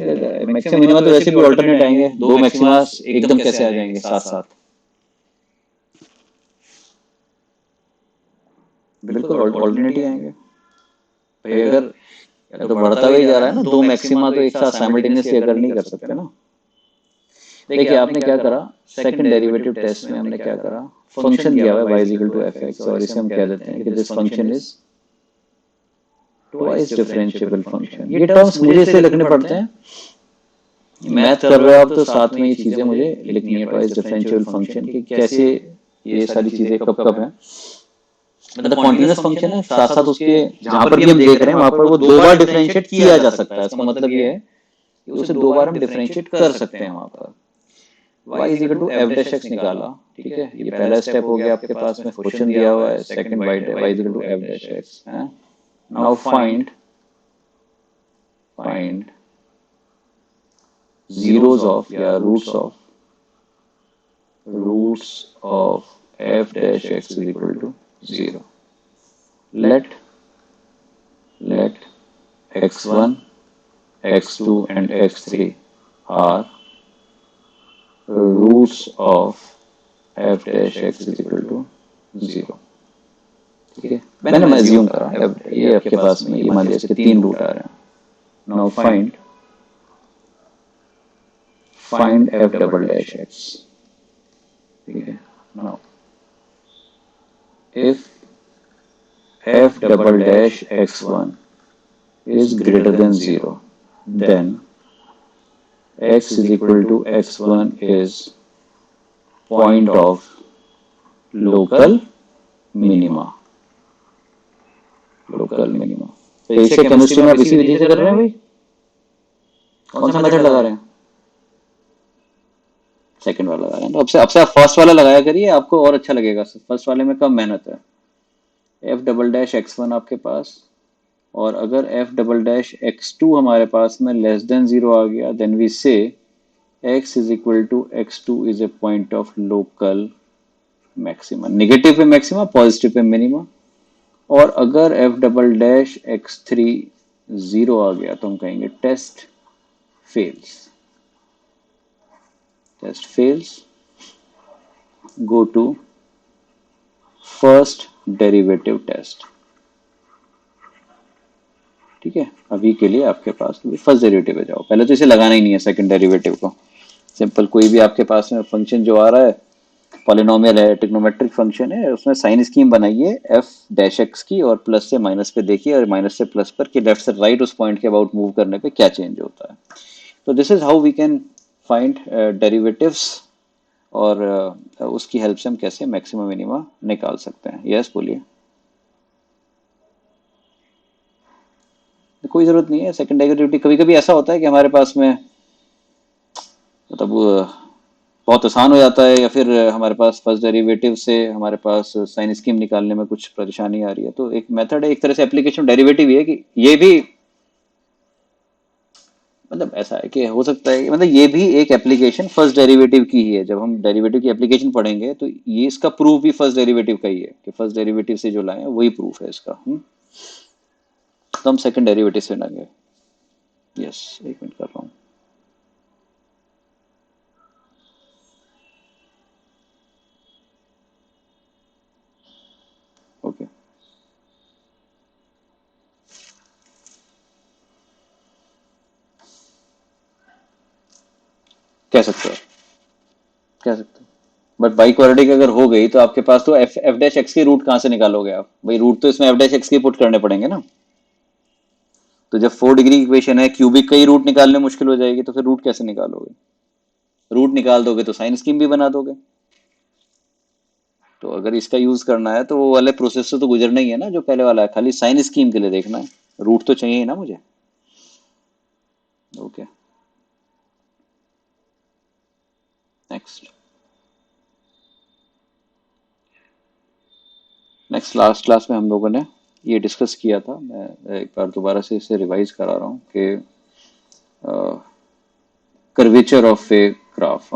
मैक्सिमा मिनिमा तो वैसे भी ऑल्टरनेट आएंगे, दो मैक्सिमा एकदम कैसे आ जाएंगे साथ साथ? बिल्कुल ऑल्टरनेट ही आएंगे भाई। अगर तो बढ़ता हुआ ही जा रहा है ना, दो मैक्सिमा तो एक साथ साइमल्टेनियसली अगर नहीं कर सकते ना। देखिए आपने क्या करा, सेकंड डेरिवेटिव टेस्ट में हमने क्या करा, फंक्शन दिया हुआ है y is equal to F x और इसे हम कह देते हैं कि this function is twice differentiable function. ये टर्म्स मुझे इसलिए लिखने पड़ते हैं, मैथ कर रहे हो आप तो साथ में ये चीजें मुझे लिखनी है, ट्वाइस डिफरेंशिएबल फंक्शन की कैसे ये सारी चीजें कब कब है। मतलब कॉन्टिन्यूस फंक्शन है, साथ साथ उसके जहां पर भी हम देख रहे हैं वहां पर वो दो बार डिफरेंशिएट किया जा सकता है। इसका मतलब ये है कि उसे दो बार हम डिफरेंशिएट कर सकते हैं वहां पर। y is equal to f dash x निकाला, ठीक है, ये पहला स्टेप हो गया आपके पास में, क्वेश्चन दिया हुआ है second y is equal to f dash x है। नाउ फाइंड zeros of या roots of f dash x is equal to 0. Let let x1, x2 and x3 are roots of f dash x is equal to 0। ठीक है, मैंने assume करा ये आपके पास में, ये मान लिया इसके 3 रूट आ रहे हैं। Now find f double dash x। ठीक है, now if f double dash x1 is greater than 0, then x is equal to x1 is point of local minima। Local minima. तो इसे केमिस्ट्री में आप इसी विधि से कर रहे हैं भाई? कौन सा मेथड लगा रहे हैं? सेकंड वाला लगा रहे हैं। तो अब से आप फर्स्ट वाला लगाया करिए, आपको और अच्छा लगेगा। फर्स्ट वाले में कम मेहनत है। f डबल डैश x1 आपके पास, और अगर f डबल डैश x2 हमारे पास में लेस देन 0 आ गया, then we say x is equal to x2 is a point of local maxima. Negative पे मैक्सिमा, पॉजिटिव पे मिनिमा। और अगर f डबल डैश x3 0 आ गया तो हम कहेंगे test fails. Test fails, go to first derivative test. ठीक है, अभी के लिए आपके पास फर्स्ट डेरिवेटिव पे जाओ। पहले तो इसे लगाना ही नहीं है सेकंड डेरिवेटिव को। सिंपल कोई भी आपके पास में फंक्शन जो आ रहा है, पॉलिनोमियल है, ट्रिग्नोमेट्रिक फंक्शन है, उसमें साइन स्कीम बनाइए f डैश x की, और प्लस से माइनस पे देखिए, और माइनस से प्लस पर कि लेफ्ट से राइट उस पॉइंट के अबाउट मूव करने पे क्या चेंज होता है। तो this is how we can find derivatives, और उसकी हेल्प से हम कैसे मैक्सिमम मिनिमा निकाल सकते हैं। यस बोलिए। कोई जरूरत नहीं है सेकंड डेरिवेटिव। कभी कभी ऐसा होता है कि हमारे पास में मतलब बहुत आसान हो जाता है, या फिर हमारे पास फर्स्ट डेरिवेटिव से हमारे पास साइन स्कीम निकालने में कुछ परेशानी आ रही है। तो एक मेथड है, एक तरह से एप्लीकेशन डेरिवेटिव ये है कि ये भी मतलब ऐसा है कि हो सकता है, मतलब ये भी एक एप्लीकेशन फर्स्ट डेरिवेटिव की ही है। जब हम डेरिवेटिव की एप्लीकेशन पढ़ेंगे तो ये इसका प्रूफ भी फर्स्ट डेरिवेटिव का ही है, कि फर्स्ट डेरिवेटिव से जो लाए वही प्रूफ है इसका। तो हम सेकंड डेरिवेटिव से लाएंगे। यस, एक मिनट कर रहा हूँ। ओके, कह सकते हो, कह सकते हो। बट बाई क्वाड्रेटिक अगर हो गई तो आपके पास तो एफ डैश एक्स की रूट कहाँ से निकालोगे आप भाई? रूट तो इसमें एफ डैश एक्स के पुट करने पड़ेंगे ना। तो जब 4 डिग्री की इक्वेशन है, क्यूबिक का ही रूट निकालने मुश्किल हो जाएगी, तो फिर रूट कैसे निकालोगे? रूट निकाल दोगे तो साइन स्कीम भी बना दोगे। तो अगर इसका यूज करना है तो वो वाले प्रोसेस से तो गुजरना ही है ना, जो पहले वाला है। खाली साइन स्कीम के लिए देखना है, रूट तो चाहिए ही ना मुझे। Okay, next. लास्ट क्लास में हम लोगों ने ये डिस्कस किया था। मैं एक बार दोबारा से इसे रिवाइज करा रहा हूँ कि curvature of a graph.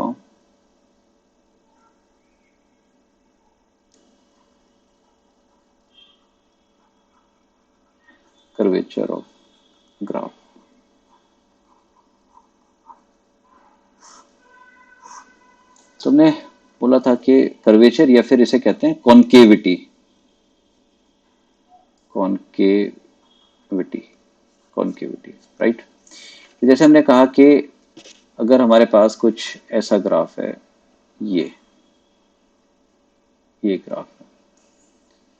Curvature of graph. तुमने बोला था कि कर्वेचर, या फिर इसे कहते हैं कॉन्केविटी। Concavity, concavity, right. तो जैसे हमने कहा कि अगर हमारे पास कुछ ऐसा ग्राफ है, ये ग्राफ है,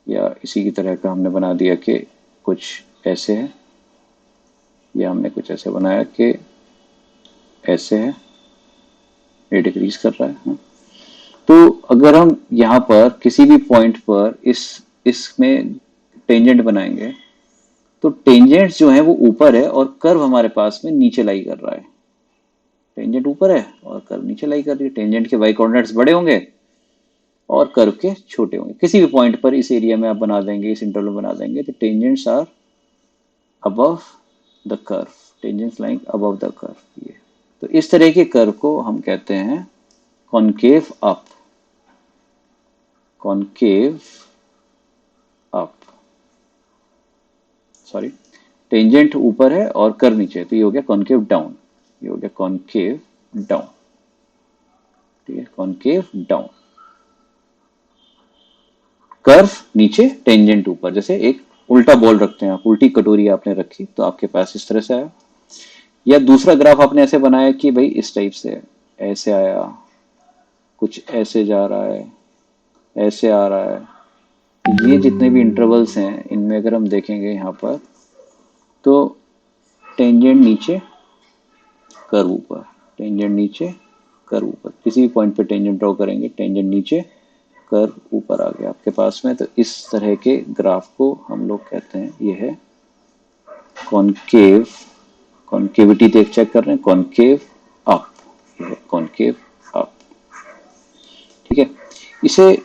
या इसी की तरह का हमने बना दिया कि कुछ ऐसे है, या हमने कुछ ऐसे बनाया कि ऐसे है, ये डिक्रीज कर रहा है। तो अगर हम यहाँ पर किसी भी पॉइंट पर इसमें टेंजेंट बनाएंगे, तो टेंजेंट्स जो है वो ऊपर है, और कर्व हमारे पास में नीचे लाई कर रहा है। टेंजेंट ऊपर है और कर्व नीचे लाई कर रही है। टेंजेंट के वाई कोऑर्डिनेट्स बड़े होंगे और कर्व के छोटे होंगे। किसी भी पॉइंट पर इस एरिया में आप बना देंगे, इस इंटरवल में बना देंगे, तो tangents are above the curve. Tangents lying above the curve. ये तो इस तरह के कर्व को हम कहते हैं concave up. Concave up, sorry, tangent ऊपर है और कर नीचे है, तो ये हो गया कॉनकेव डाउन, ये हो गया कॉनकेव डाउन, ठीक है, कॉनकेव डाउन, कर्व नीचे टेंजेंट ऊपर, जैसे एक उल्टा बॉल रखते हैं आप, उल्टी कटोरी आपने रखी तो आपके पास इस तरह से आया। या दूसरा ग्राफ आपने ऐसे बनाया कि भाई इस टाइप से ऐसे आया, कुछ ऐसे जा रहा है, ऐसे आ रहा है। ये जितने भी इंटरवल्स हैं इनमें अगर हम देखेंगे यहाँ पर, तो टेंजेंट नीचे कर्व ऊपर, टेंजेंट नीचे कर्व ऊपर, किसी भी पॉइंट पे टेंजेंट ड्रॉ करेंगे, टेंजेंट नीचे कर्व ऊपर आ गया आपके पास में। तो इस तरह के ग्राफ को हम लोग कहते हैं ये है कॉनकेव, कॉनकेविटी देख चेक कर रहे हैं, कॉनकेव अप, ये है कॉनकेव अप, ठीक है। इसे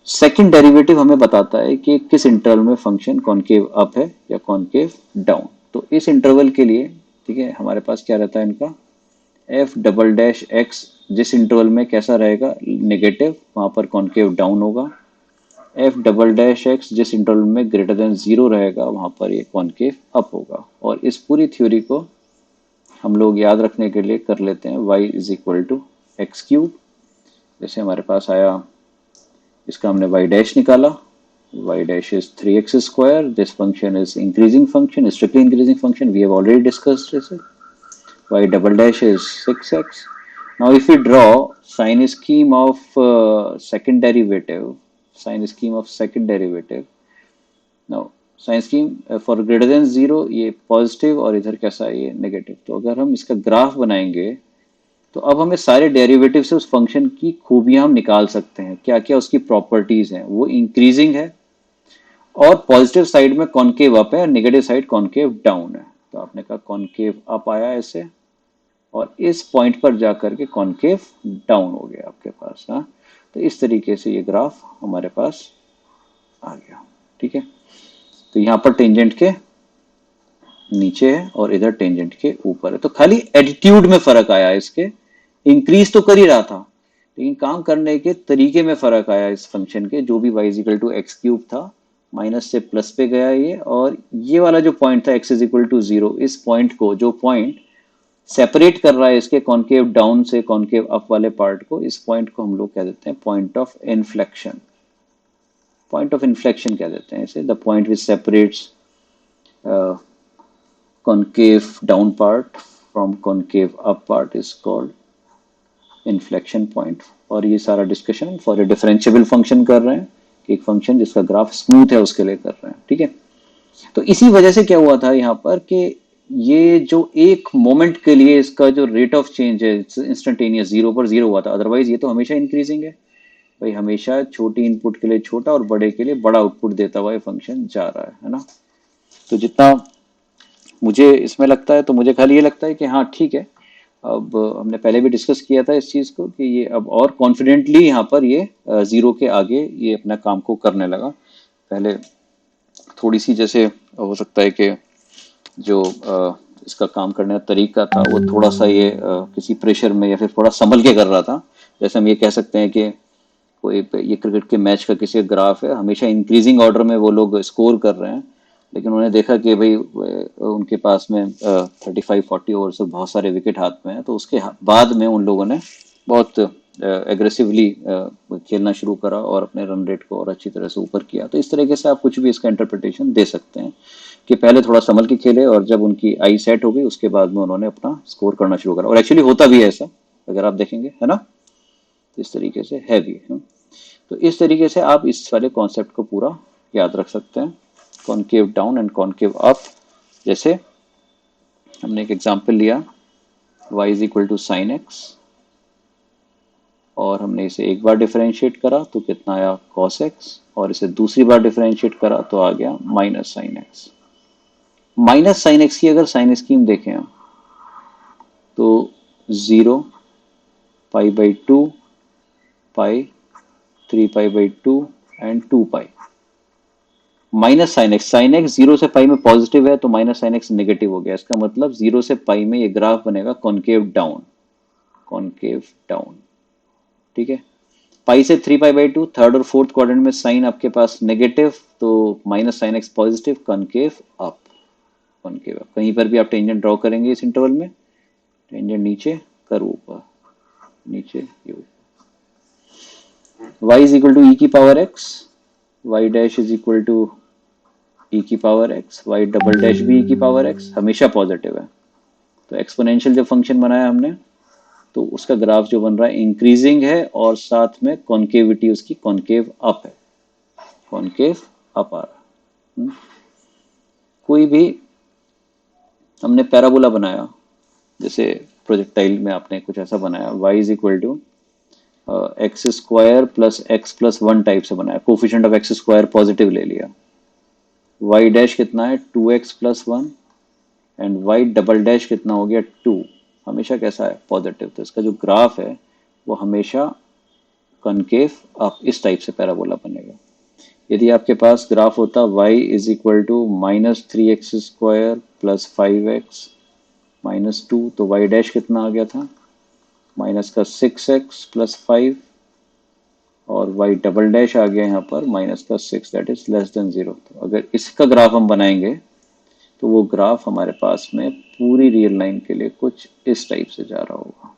सेकंड डेरिवेटिव हमें बताता है कि किस इंटरवल में फंक्शन कॉनकेव अप है या कॉनकेव डाउन। तो इस इंटरवल के लिए, ठीक है, हमारे पास क्या रहता है इनका, एफ डबल डैश एक्स, जिस इंटरवल में कैसा रहेगा नेगेटिव, वहां पर कॉनकेव डाउन होगा। एफ डबल डैश एक्स जिस इंटरवल में ग्रेटर देन जीरो रहेगा वहां पर ये कॉनकेव अप होगा। और इस पूरी थ्योरी को हम लोग याद रखने के लिए कर लेते हैं y is equal to x cube. जैसे हमारे पास आया, इसका हमने y डैश निकाला, y dash is 3x square, this function is increasing function, strictly increasing function, we have already discussed this. Y double dash is 6x. Now if we draw sine scheme of second derivative, sine scheme of second derivative, now sign scheme for greater than zero ये positive और इधर कैसा है ये negative. तो अगर हम इसका ग्राफ बनाएंगे तो अब हमें सारे डेरिवेटिव से उस फंक्शन की खूबियां हम निकाल सकते हैं, क्या क्या उसकी प्रॉपर्टीज हैं। वो इंक्रीजिंग है और पॉजिटिव साइड में कॉनकेव अप है और नेगेटिव साइड कॉनकेव डाउन है। तो आपने कहा कॉनकेव अप आया ऐसे, और इस पॉइंट पर जाकर के कॉनकेव डाउन हो गया आपके पास। हाँ, तो इस तरीके से ये ग्राफ हमारे पास आ गया, ठीक है। तो यहाँ पर टेंजेंट के नीचे है और इधर टेंजेंट के ऊपर है, तो खाली एटीट्यूड में फर्क आया, इसके इंक्रीज तो कर ही रहा था लेकिन काम करने के तरीके में फर्क आया इस फंक्शन के। जो भी y is equal to x cube था, माइनस से प्लस पे गया ये, और ये वाला जो पॉइंट था x is equal to zero, इस पॉइंट को, जो पॉइंट सेपरेट कर रहा है इसके कॉनकेव डाउन से कॉनकेव अप वाले पार्ट को, इस पॉइंट को हम लोग कह देते हैं point of inflection. Point of inflection कह देते हैं इसे, the point which separates concave down part from concave up part is called inflection point। और ये सारा discussion for a differentiable function कर रहे हैं, कि एक फंक्शन जिसका ग्राफ स्मूथ है उसके लिए कर रहे हैं, ठीक है। तो इसी वजह से क्या हुआ था यहाँ पर कि ये जो एक मोमेंट के लिए इसका जो रेट ऑफ चेंज है इंस्टेंटेनियस जीरो पर जीरो हुआ था, अदरवाइज ये तो हमेशा इंक्रीजिंग है भाई, हमेशा छोटी इनपुट के लिए छोटा और बड़े के लिए बड़ा आउटपुट देता हुआ ये फंक्शन जा रहा है ना। तो जितना मुझे इसमें लगता है, तो मुझे खाली ये लगता है कि हाँ ठीक है, अब हमने पहले भी डिस्कस किया था इस चीज को कि ये अब और कॉन्फिडेंटली यहाँ पर ये जीरो के आगे ये अपना काम को करने लगा। पहले थोड़ी सी जैसे हो सकता है कि जो इसका काम करने का तरीका था वो थोड़ा सा ये किसी प्रेशर में या फिर थोड़ा संभल के कर रहा था। जैसे हम ये कह सकते हैं कि कोई ये क्रिकेट के मैच का किसी ग्राफ है, हमेशा इंक्रीजिंग ऑर्डर में वो लोग स्कोर कर रहे हैं, लेकिन उन्होंने देखा कि भाई उनके पास में 35-40 ओवर से बहुत सारे विकेट हाथ में है, तो उसके बाद में उन लोगों ने बहुत एग्रेसिवली खेलना शुरू करा और अपने रन रेट को और अच्छी तरह से ऊपर किया। तो इस तरीके से आप कुछ भी इसका इंटरप्रिटेशन दे सकते हैं कि पहले थोड़ा संभल के खेले और जब उनकी आई सेट हो गई उसके बाद में उन्होंने अपना स्कोर करना शुरू करा, और एक्चुअली होता भी है ऐसा अगर आप देखेंगे, है ना। तो इस तरीके से है भी है। तो इस तरीके से आप इस वाले कॉन्सेप्ट को पूरा याद रख सकते हैं, concave down and concave up. जैसे हमने एक एग्जांपल लिया y is equal to sine x, और हमने इसे एक बार डिफरेंशिएट करा तो कितना आया cos x, और इसे दूसरी बार डिफरेंशिएट करा तो आ गया minus sine x. Minus sine x की अगर साइन स्कीम देखें हम तो 0, pi by 2, pi, 3π/2 and 2π। Minus sine x zero से पाई में पॉजिटिव है तो माइनस साइन एक्स नेगेटिव हो गया, इसका मतलब जीरो से पाई में ये ग्राफ बनेगा कॉनकेव डाउन, कॉनकेव डाउन, ठीक है। पाई से 3π/2, थर्ड और फोर्थ क्वाड्रेंट में साइन आपके पास नेगेटिव, तो minus sine x positive, concave up. Concave. कहीं पर भी आप टेंजेंट ड्रॉ करेंगे इस इंटरवल में, टेंजेंट नीचे, कर्व ऊपर, नीचे, ये ऊपर। y is equal to e की power x, y dash is equal to e की power x, y double dash भी ई की पावर x, हमेशा पॉजिटिव है। तो एक्सपोनेंशियल जब फंक्शन बनाया हमने, तो उसका ग्राफ जो बन रहा है इंक्रीजिंग है, और साथ में कॉन्केविटी उसकी कॉन्केव अप है, कॉन्केव अप आ रहा है। कोई भी हमने पैराबोला बनाया, जैसे प्रोजेक्टाइल में आपने कुछ ऐसा बनाया, y is equal to x square plus x plus one type से बनाया, coefficient of x square positive ले लिया, y डैश कितना है 2x plus one, and y double dash कितना हो गया 2, हमेशा कैसा है पॉजिटिव। तो इसका जो ग्राफ है वो हमेशा कॉनकेव अप इस टाइप से पैराबोला बनेगा। यदि आपके पास ग्राफ होता y is equal to minus three x square plus five x minus two, तो y डैश कितना आ गया था माइनस का 6x प्लस फाइव, और y डबल डैश आ गया यहाँ पर माइनस का 6, दैट इज लेस देन 0। तो अगर इसका ग्राफ हम बनाएंगे तो वो ग्राफ हमारे पास में पूरी रियल लाइन के लिए कुछ इस टाइप से जा रहा होगा,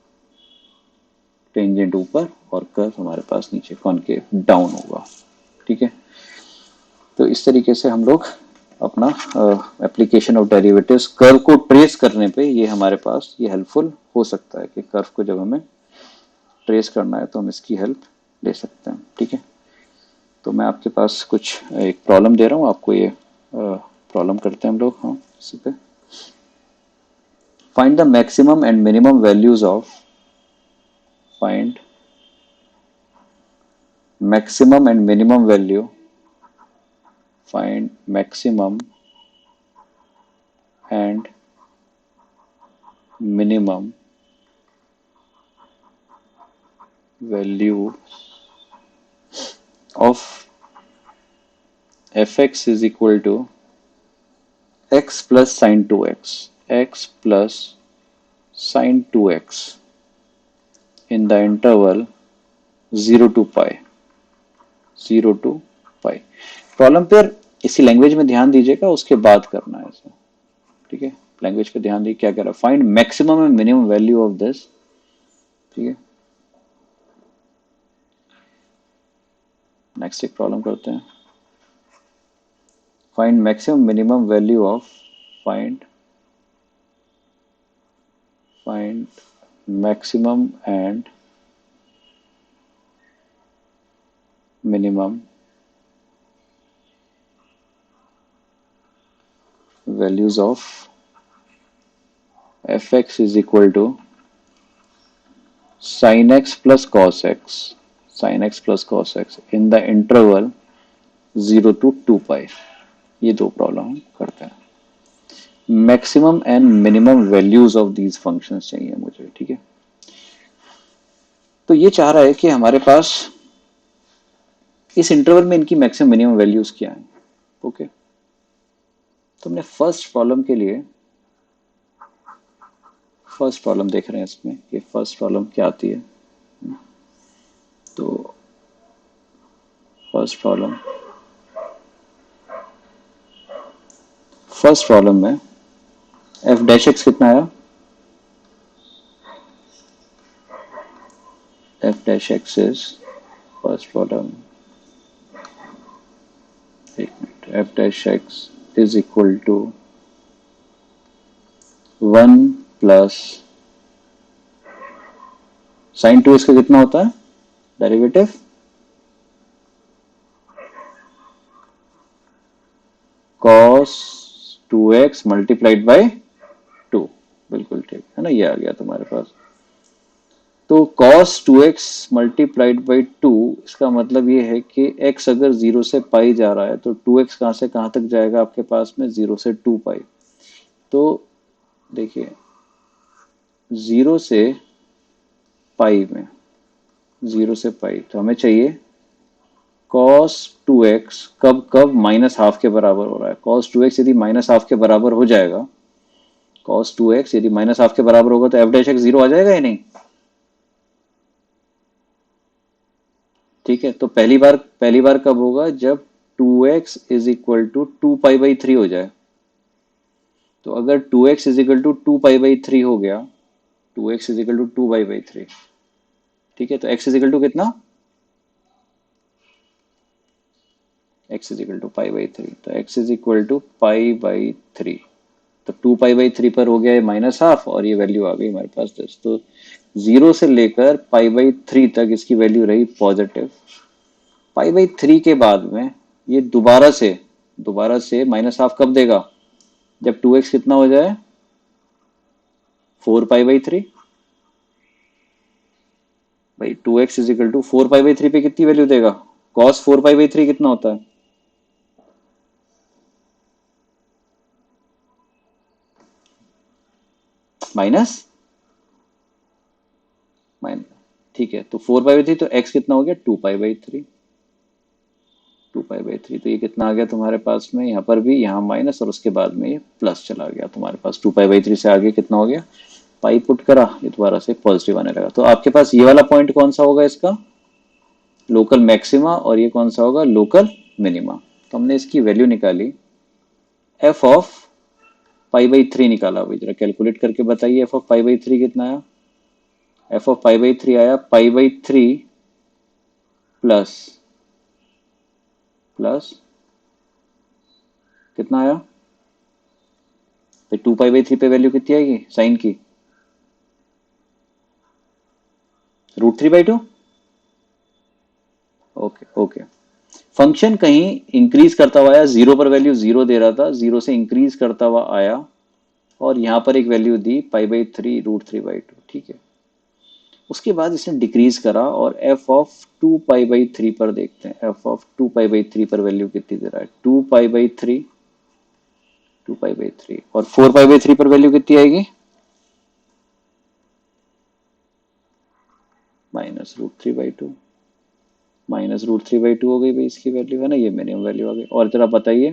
टेंजेंट ऊपर और कर्व हमारे पास नीचे, कॉनकेव डाउन होगा। ठीक है, तो इस तरीके से हम लोग अपना एप्लीकेशन ऑफ डेरिवेटिव्स कर्व को ट्रेस करने पे ये हमारे पास ये हेल्पफुल हो सकता है कि कर्व को जब हमें ट्रेस करना है तो हम इसकी हेल्प ले सकते हैं। ठीक है, तो मैं आपके पास कुछ एक प्रॉब्लम दे रहा हूँ आपको, ये प्रॉब्लम करते हैं हम लोग। हाँ, इसी पे find the maximum and minimum values of, find maximum and minimum value, find maximum and minimum value of fx is equal to x plus sin 2x, x plus sin 2x in the interval 0 to pi, 0 to pi। Problem पर इसी language में ध्यान दीजिएगा, उसके बाद करना है इसे। ठीक है, लैंग्वेज पे ध्यान दीजिए क्या कह रहा है, find maximum and minimum value of this. ठीक है, नेक्स्ट एक प्रॉब्लम करते हैं, find maximum minimum value of, find maximum and minimum values of fx is equal to sin x plus cos x, sin x plus cos x in the interval 0 to 2 pi। ये दो problem हम करते हैं। Maximum and minimum values of these functions चाहिए मुझे। ठीक है, तो ये चाह रहा है कि हमारे पास इस इंटरवल में इनकी मैक्सिमम मिनिमम वैल्यूज क्या है। ओके, तो हमने फर्स्ट प्रॉब्लम के लिए फर्स्ट प्रॉब्लम देख रहे हैं इसमें कि फर्स्ट प्रॉब्लम क्या आती है। तो फर्स्ट प्रॉब्लम में एफ डैश एक्स कितना आया, F dash x is first problem, एक minute, f dash x is equal to 1 plus sine 2x का कितना होता है derivative, cos 2x multiplied by 2। बिल्कुल ठीक है ना, ये आ गया तुम्हारे पास। तो cos 2x मल्टीप्लाइड बाई 2, इसका मतलब ये है कि x अगर 0 से पाई जा रहा है तो 2x कहां से कहां तक जाएगा आपके पास में, 0 से 2 पाई। तो देखिए 0 से पाई में, 0 से पाई, तो हमें चाहिए cos 2x कब कब माइनस हाफ के बराबर हो रहा है। cos 2x यदि माइनस हाफ के बराबर हो जाएगा, cos 2x यदि माइनस हाफ के बराबर होगा तो f डैश एक्स 0 आ जाएगा या नहीं। ठीक है, तो पहली बार कब होगा, जब 2x is equal to 2 pi by 3 हो जाए। तो अगर 2x is equal to 2 pi by 3 हो गया, 2x is equal to 2 pi by 3, ठीक है, तो x इज इक्वल टू कितना, x is equal to pi by 3, तो x is equal to pi by 3, तो 2 पाई बाई 3 पर हो गया ये -12 और ये वैल्यू आ गई हमारे पास 10। तो 0 से लेकर पाई बाई 3 तक इसकी वैल्यू रही पॉजिटिव। पाई बाई 3 के बाद में ये दोबारा से -12 कब देगा, जब 2x कितना हो जाए, 4 पाई बाई 3। भाई 2x is equal to 4 pi by 3 पे कितनी वैल्यू देगा, कॉस 4 पाई बाई 3 कितना होता है, माइनस माइनस, ठीक है, तो 4 पाई बाई 3, तो x कितना हो गया, 2 पाई बाई 3, 2 पाई बाई 3, तो ये कितना आ गया तुम्हारे पास में, यहाँ पर भी यहाँ माइनस और उसके बाद में ये प्लस चला गया तुम्हारे पास, 2 पाई बाई 3 से आगे कितना हो गया, पाई पुट करा, ये दोबारा से पॉजिटिव आने लगा। तो आपके पास ये वाला पॉइंट कौन सा होगा, इसका लोकल मैक्सिमा, और ये कौन सा होगा, लोकल मिनिमा। तो हमने इसकी वैल्यू निकाली, एफ ऑफ पाई बाई 3 निकाला। अभी जरा कैलकुलेट करके बताइए एफ ऑफ पाई बाई 3 कितना आया, एफ ऑफ पाई बाई 3 आया पाई बाई 3 प्लस प्लस कितना आया, तो 2 पाई बाई 3 पे वैल्यू कितनी आएगी साइन की, √3/2। ओके ओके, फंक्शन कहीं इंक्रीज करता हुआ आया, जीरो पर वैल्यू जीरो दे रहा था, जीरो से इंक्रीज करता हुआ आया और यहां पर एक वैल्यू दी पाई बाई 3 √3/2, ठीक है। उसके बाद इसने डिक्रीज करा और एफ ऑफ 2 पाई बाई 3 पर देखते हैं, एफ ऑफ 2 पाई बाई 3 पर वैल्यू कितनी दे रहा है, 2 पाई बाई 3, 2 पाई बाई 3, और 4 पाई बाई 3 पर वैल्यू कितनी आएगी, -√3/2, -√3/2 हो गई भाई इसकी वैल्यू, है ना, ये मिनिमम वैल्यू आ गई। और जरा बताइए,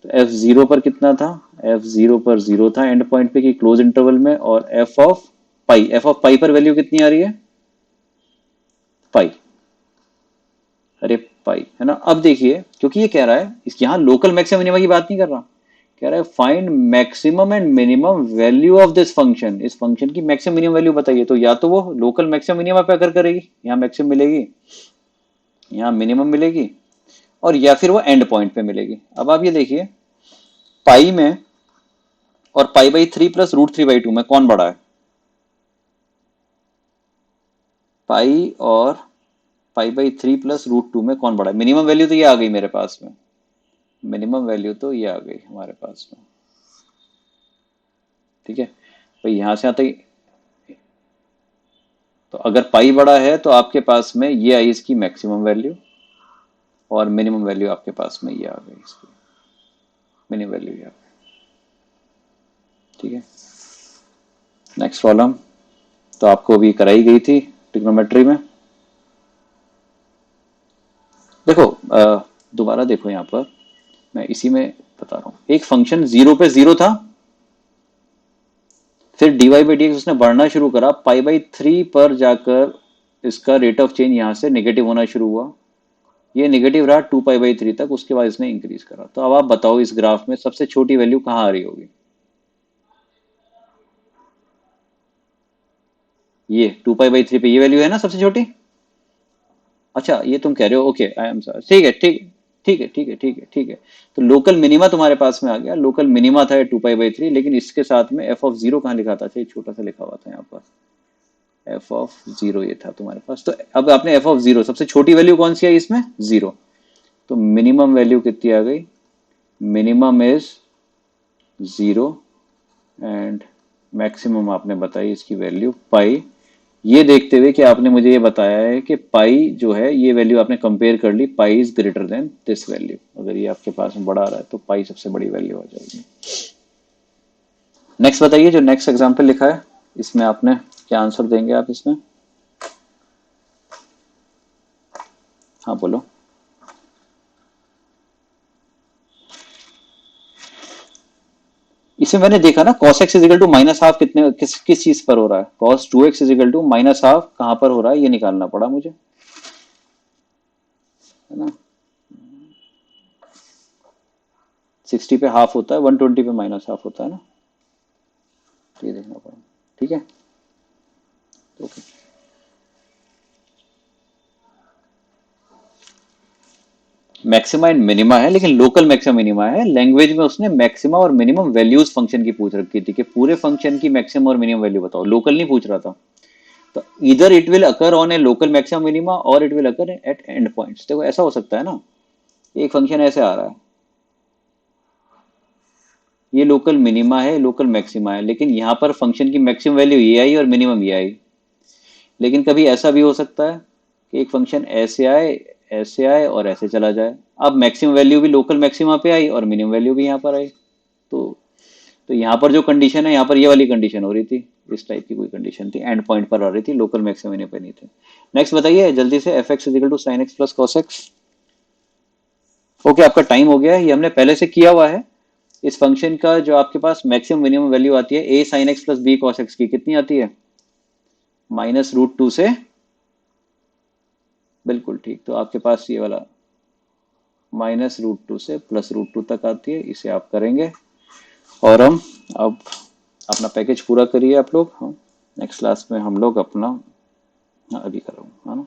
तो एफ जीरो पर कितना था, एफ जीरो पर जीरो था एंड पॉइंट पे की क्लोज इंटरवल में, और एफ ऑफ पाई पर वैल्यू कितनी आ रही है, पाई, अरे पाई, है ना। अब देखिए, क्योंकि ये कह रहा है इस यहाँ लोकल मैक्सिमम मिनिमम की बात नहीं कर रहा, कह रहा है find maximum and minimum value of this function, इस फंक्शन की मैक्सिमम मिनिमम वैल्यू बताइए। तो या तो वो लोकल मैक्सिमम मिनिमम पे अगर करेगी, यहाँ मैक्सिमम मिलेगी, यहाँ मिनिमम मिलेगी, और या फिर वो एंड पॉइंट पे मिलेगी। अब आप ये देखिए, पाई में और पाई बाई 3 प्लस √3/2 में कौन बड़ा है, पाई और पाई बाई 3 प्लस √2 में कौन बड़ा है, मिनिमम वैल्यू तो ये आ गई मेरे पास में, मिनिमम वैल्यू तो ये आ गई हमारे पास में, ठीक है। भाई यहां से आते ही, तो अगर पाई बड़ा है तो आपके पास में ये आई इसकी मैक्सिमम वैल्यू, और मिनिमम वैल्यू आपके पास में ये आ गई इसकी, मिनिमम वैल्यू ये आ गई, ठीक है। नेक्स्ट प्रॉब्लम तो आपको अभी कराई गई थी ट्रिग्नोमेट्री में। देखो दोबारा देखो, यहाँ पर मैं इसी में बता रहा हूँ, एक फंक्शन जीरो पे जीरो था, फिर dy/dx उसने बढ़ना शुरू करा, पाई बाई 3 पर जाकर इसका रेट ऑफ चेंज यहाँ से नेगेटिव होना शुरू हुआ, ये नेगेटिव रहा 2 पाई बाई 3 तक, उसके बाद इसने इंक्रीज करा। तो अब आप बताओ इस ग्राफ में सबसे छोटी वैल्यू कहाँ आ रही होगी, ये 2 पाई बाई 3 पे ये वैल्यू है ना सबसे छोटी, अच्छा ये तुम कह रहे हो, ओके आई एम सॉरी, ठीक है ठीक है। तो लोकल मिनिमा तुम्हारे पास में आ गया, लोकल मिनिमा था 2 पाई बाई 3, लेकिन इसके साथ में एफ ऑफ जीरो कहाँ लिखा था, अच्छा छोटा सा लिखा हुआ था यहाँ पर, एफ ऑफ जीरो ये था तुम्हारे पास। तो अब आपने एफ ऑफ जीरो, सबसे छोटी वैल्यू कौन सी आई इसमें, जीरो, तो मिनिमम वैल्यू कितनी आ गई, minimum is zero, and maximum आपने बताई इसकी वैल्यू पाई। ये देखते हुए कि आपने मुझे ये बताया है कि पाई जो है, ये वैल्यू आपने कंपेयर कर ली, pi is greater than this value, अगर ये आपके पास में बड़ा आ रहा है तो पाई सबसे बड़ी वैल्यू आ जाएगी। नेक्स्ट बताइए, जो नेक्स्ट एग्जांपल लिखा है इसमें आपने क्या आंसर देंगे आप इसमें, हाँ बोलो। इसे मैंने देखा ना, cos x is equal to -12 कितने किस चीज पर हो रहा है, cos 2x is equal to -12 कहां पर हो रहा है, ये निकालना पड़ा मुझे, है ना। 60 पे हाफ होता है, 120 पे -12 होता है ना, ये देखना पड़ा, ठीक है। ओके, मैक्सिमा एंड मिनिमा है, लेकिन लोकल मैक्सिमा मिनिमा है। लैंग्वेज में उसने मैक्सिमा और मिनिमम वैल्यूज फंक्शन की पूछ रखी थी कि पूरे फंक्शन की मैक्सिमम और मिनिमम वैल्यू बताओ, लोकल नहीं पूछ रहा था। तो इधर it will occur on a local maxima minima और it will occur at end points. देखो ऐसा हो सकता है ना, एक फंक्शन ऐसे आ रहा है, ये लोकल मिनिमा है, लोकल मैक्सिमा है, लेकिन यहाँ पर फंक्शन की मैक्सिमम वैल्यू ये आई और मिनिमम ये आई। लेकिन कभी ऐसा भी हो सकता है कि एक फंक्शन ऐसे आए और ऐसे चला जाए। अब मैक्सिमम वैल्यू भी लोकल मैक्सिमा पे आई और मिनिमम वैल्यू भी यहाँ पर आई। तो तो यहाँ पर जो कंडीशन है, यहाँ पर ये वाली कंडीशन हो रही थी, इस टाइप की कोई कंडीशन थी, एंड पॉइंट पर आ रही थी, लोकल मैक्सिमम पे नहीं थे। नेक्स्ट बताइए जल्दी से, f x is equal to sine x plus cos x. Okay, आपका टाइम हो गया है, ये हमने पहले से किया हुआ है। इस फंक्शन का जो आपके पास मैक्सिमम मिनिमम वैल्यू आती है a sine x plus b cos x की, कितनी आती है? -√2 से, बिल्कुल ठीक, तो आपके पास ये वाला -√2 से +√2 तक आती है, इसे आप करेंगे। और हम अब अपना पैकेज पूरा करिए आप लोग। हम नेक्स्ट क्लास में हम लोग अपना, हाँ, अभी करूँगा, है ना।